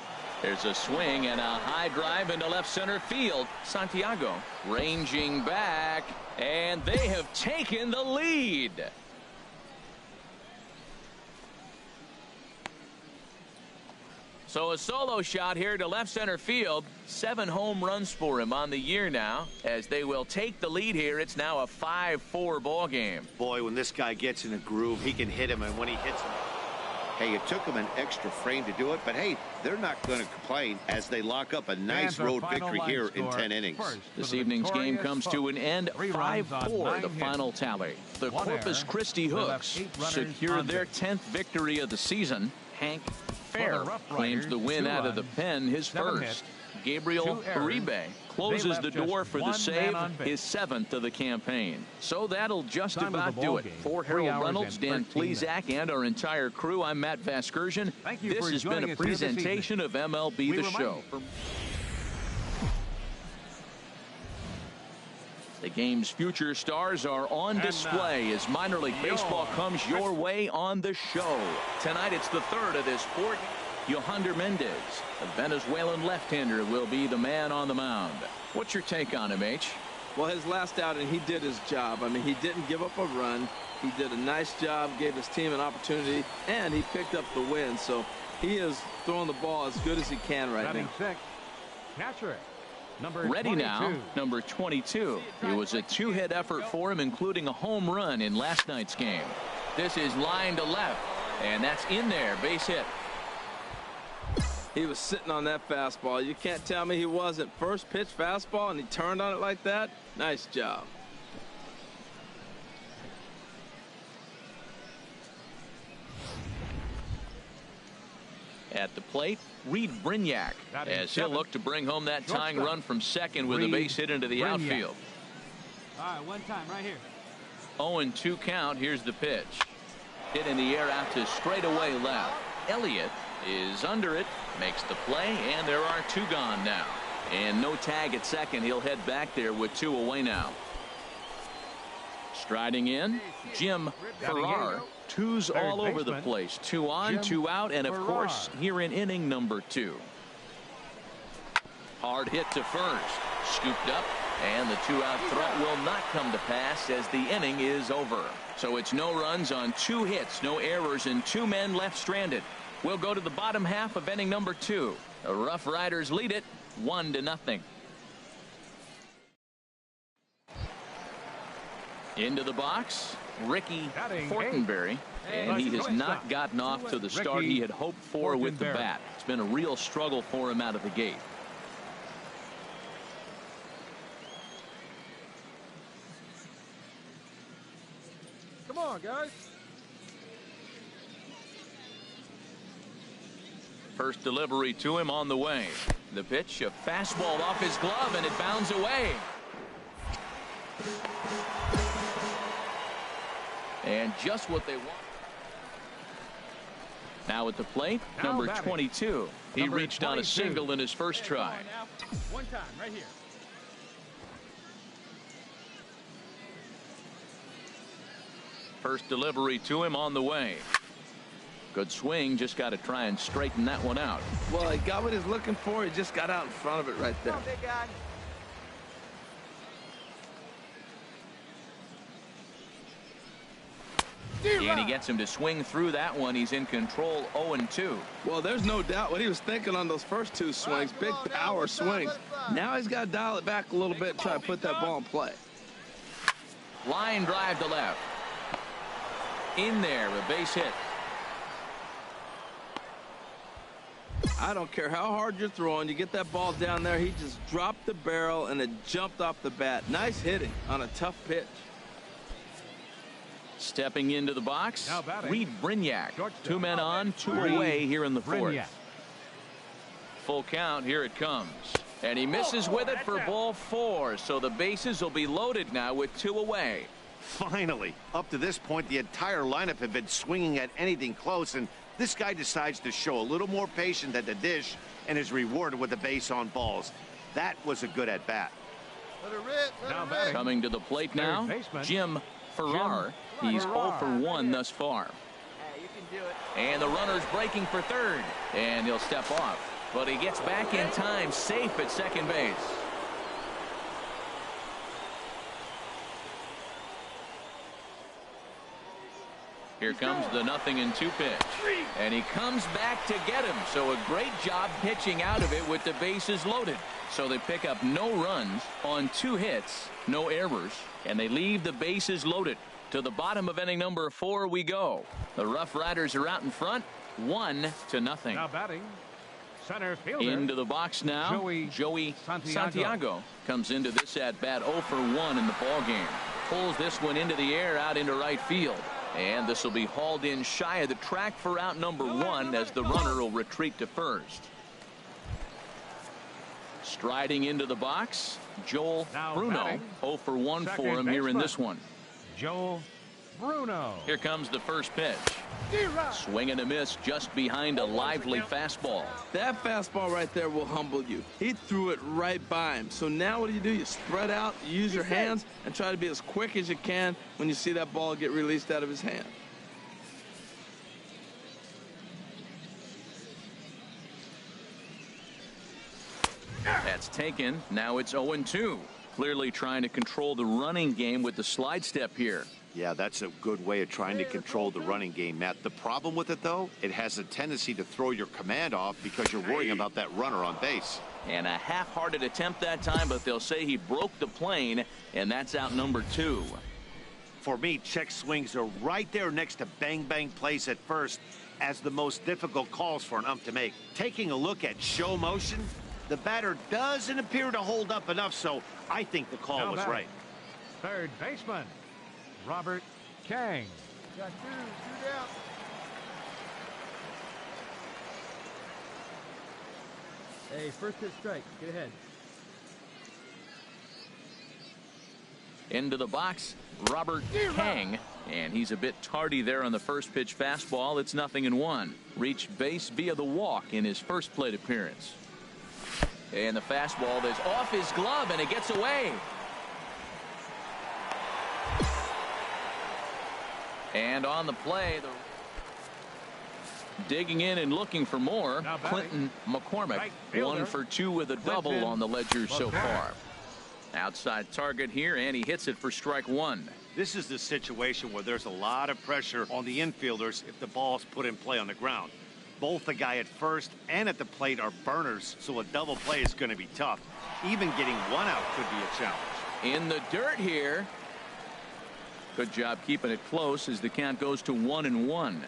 S1: There's a swing and a high drive into left center field. Santiago ranging back, and they have taken the lead. So a solo shot here to left center field. 7 home runs for him on the year now. As they will take the lead here, it's now a 5-4 ball game.
S3: Boy, when this guy gets in a groove, he can hit him, and when he hits him, hey, it took him an extra frame to do it, but hey, they're not going to complain as they lock up a nice road victory here in 10 innings.
S1: This evening's game comes to an end, 5-4 the final tally. The Corpus Christi Hooks secure their 10th victory of the season. Hank Fair claims the win out of the pen, his first. Gabriel Uribe closes the door for the save, his 7th of the campaign. So that'll just about do it. For Harold Reynolds, Dan Plesac, and our entire crew, I'm Matt Vasgersian. This has been a presentation of MLB The Show. The game's future stars are on display as minor league baseball comes your way on the show. Tonight it's the third of this sport. Yohander Mendez, the Venezuelan left-hander, will be the man on the mound. What's your take on him, H?
S2: Well, his last outing, he did his job. I mean, he didn't give up a run. He did a nice job, gave his team an opportunity, and he picked up the win. So he is throwing the ball as good as he can right now.
S6: Six, catcher, number
S1: Ready
S6: 22.
S1: now, number 22. It was a two-hit effort for him, including a home run in last night's game. This is line to left, and that's in there, base hit.
S2: He was sitting on that fastball. You can't tell me he wasn't. First pitch fastball, and he turned on it like that. Nice job.
S1: At the plate, Reed Brignac, as he'll look to bring home that tying run from second with a base hit into the outfield.
S4: All right, one time right here.
S1: 0-2 count. Here's the pitch. Hit in the air out to straightaway left. Elliott is under it, makes the play, and there are two gone now. And no tag at second. He'll head back there with two away now. Striding in, Jim Farrar. Twos all over the place. 2 on, 2 out, and of course here in inning number 2. Hard hit to first. Scooped up, and the 2-out threat will not come to pass as the inning is over. So it's no runs on 2 hits, no errors, and 2 men left stranded. We'll go to the bottom half of inning number 2. The Rough Riders lead it 1-0. Into the box, Ricky Fortenberry, and he has not gotten off to the start he had hoped for with the bat. It's been a real struggle for him out of the gate.
S6: Come on, guys.
S1: First delivery to him on the way. The pitch, a fastball off his glove, and it bounds away. And just what they want. Now at the plate, number 22. He reached on a single in his first try.
S4: One time right here.
S1: First delivery to him on the way. Good swing, just got to try and straighten that one out.
S2: Well, he got what he's looking for. He just got out in front of it right there.
S1: And he gets him to swing through that one. He's in control. 0-2.
S2: Well, there's no doubt what he was thinking on those first 2 swings. Big power swings. Now he's got to dial it back a little bit and try to put that ball in play.
S1: Line drive to left. In there, a base hit.
S2: I don't care how hard you're throwing. You get that ball down there. He just dropped the barrel and it jumped off the bat. Nice hitting on a tough pitch.
S1: Stepping into the box, Reed Brignac. 2 men on, 2 away here in the 4th. Full count, here it comes. And he misses with it for ball 4. So the bases will be loaded now with 2 away.
S3: Finally, up to this point, the entire lineup had been swinging at anything close, and this guy decides to show a little more patience at the dish and is rewarded with a base on balls. That was a good at-bat.
S1: Coming to the plate now, Jim Farrar. He's 0 for 1 thus far. And the runner's breaking for third. And he'll step off. But he gets back in time, safe at second base. Here comes the 0-2 pitch. And he comes back to get him. So a great job pitching out of it with the bases loaded. So they pick up no runs on 2 hits, no errors, and they leave the bases loaded. To the bottom of inning number 4 we go. The Rough Riders are out in front, 1-0.
S6: Now batting, center fielder.
S1: Into the box now, Joey Santiago comes into this at bat 0 for 1 in the ball game. Pulls this one into the air out into right field. And this will be hauled in shy of the track for out number 1 as the runner will retreat to first. Striding into the box, Joel Bruno. 0 for 1 for him here in this one.
S6: Joel Bruno.
S1: Here comes the first pitch. Swing and a miss just behind a lively fastball.
S2: That fastball right there will humble you. He threw it right by him. So now what do? You spread out, you use your hands, and try to be as quick as you can when you see that ball get released out of his hand.
S1: That's taken. Now it's 0-2. Clearly trying to control the running game with the slide step here.
S3: Yeah, that's a good way of trying to control the running game, Matt. The problem with it, though, it has a tendency to throw your command off because you're worrying about that runner on base.
S1: And a half-hearted attempt that time, but they'll say he broke the plane, and that's out number 2.
S3: For me, check swings are right there next to bang-bang plays at first as the most difficult calls for an ump to make. Taking a look at show motion, the batter doesn't appear to hold up enough, so I think the call was right.
S6: Third baseman, Robert Kang.
S5: Got two down.
S4: Hey, first pitch strike. Get ahead.
S1: Into the box, Robert Kang, and he's a bit tardy there on the first pitch fastball. It's 0-1. Reached base via the walk in his first plate appearance. And the fastball is off his glove, and it gets away. And on the play, digging in and looking for more, Clinton McCormick, 1 for 2 with a double on the ledger so far. Outside target here, and he hits it for strike 1.
S3: This is the situation where there's a lot of pressure on the infielders if the ball's put in play on the ground. Both the guy at first and at the plate are burners, so a double play is going to be tough. Even getting one out could be a challenge.
S1: In the dirt here. Good job keeping it close as the count goes to 1-1.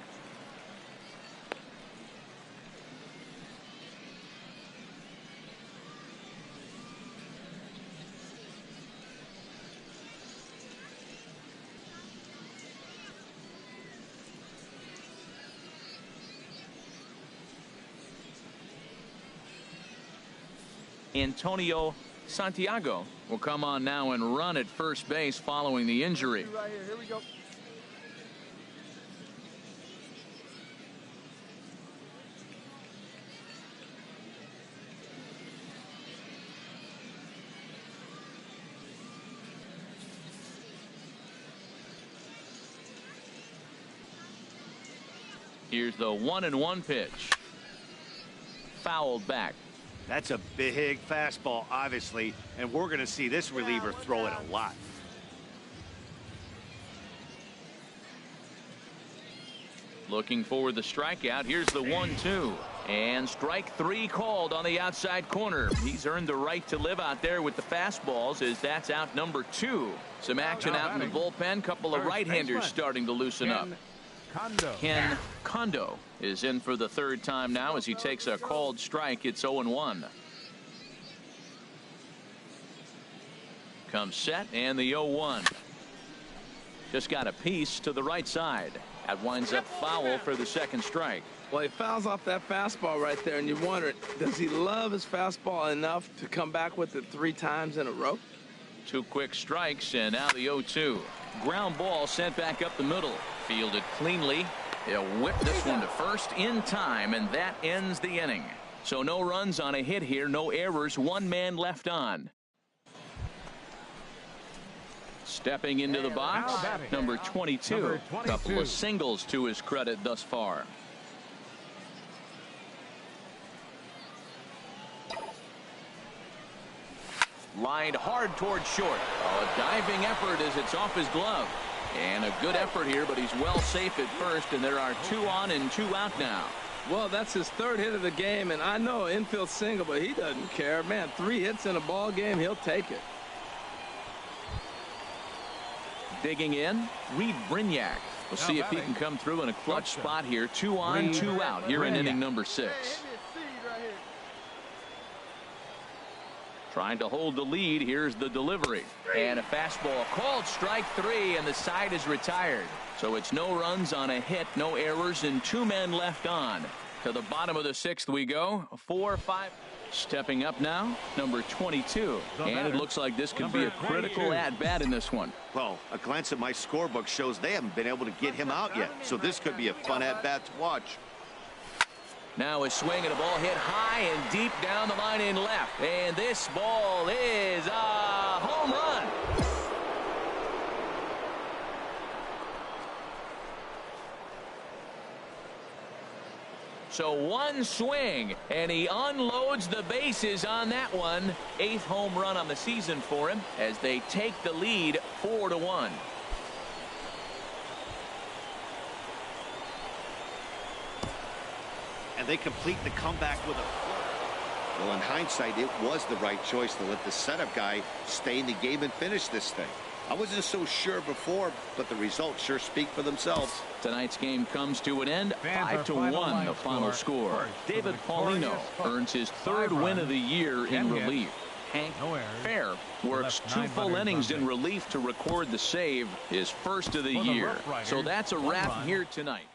S1: Antonio Santiago will come on now and run at first base following the injury.
S5: Right here. Here we go.
S1: Here's the 1-1 pitch. Fouled back.
S3: That's a big fastball, obviously, and we're going to see this reliever throw it a lot.
S1: Looking for the strikeout. Here's the 1-2. And strike 3 called on the outside corner. He's earned the right to live out there with the fastballs as that's out number 2. Some action out in the bullpen. Couple of right-handers starting to loosen up. Ken Kondo is in for the 3rd time now as he takes a called strike. It's 0-1. Comes set and the 0-1. Just got a piece to the right side. That winds up foul for the 2nd strike.
S2: Well, he fouls off that fastball right there, and you wonder, does he love his fastball enough to come back with it 3 times in a row?
S1: 2 quick strikes, and now the 0-2. Ground ball sent back up the middle. Fielded cleanly. He'll whip this one to first in time, and that ends the inning. So no runs on a hit here, no errors, 1 man left on. Stepping into the box, number 22. Couple of singles to his credit thus far. Lined hard toward short. A diving effort as it's off his glove. And a good effort here, but he's well safe at first, and there are 2 on and 2 out now.
S2: Well, that's his 3rd hit of the game, and I know infield single, but he doesn't care. Man, 3 hits in a ball game, he'll take it.
S1: Digging in, Reed Brignac. We'll see if he can come through in a clutch spot here. 2 on, 2 out here in inning number 6. Trying to hold the lead. Here's the delivery. And a fastball called strike 3, and the side is retired. So it's no runs on a hit, no errors, and 2 men left on. To the bottom of the 6th we go. 4-5. Stepping up now, number 22. And it looks like this could be a critical at-bat in this one.
S3: Well, a glance at my scorebook shows they haven't been able to get him out yet. So this could be a fun at-bat to watch.
S1: Now a swing and a ball hit high and deep down the line in left. And this ball is a home run. So one swing, and he unloads the bases on that one. 8th home run on the season for him as they take the lead 4-1.
S3: And they complete the comeback with a... Well, in hindsight, it was the right choice to let the setup guy stay in the game and finish this thing. I wasn't so sure before, but the results sure speak for themselves.
S1: Tonight's game comes to an end, 5-1 the final score. David Paulino earns his 3rd win of the year in relief. Hank Fair works 2 full innings in relief to record the save, his 1st of the year. So that's a wrap here tonight.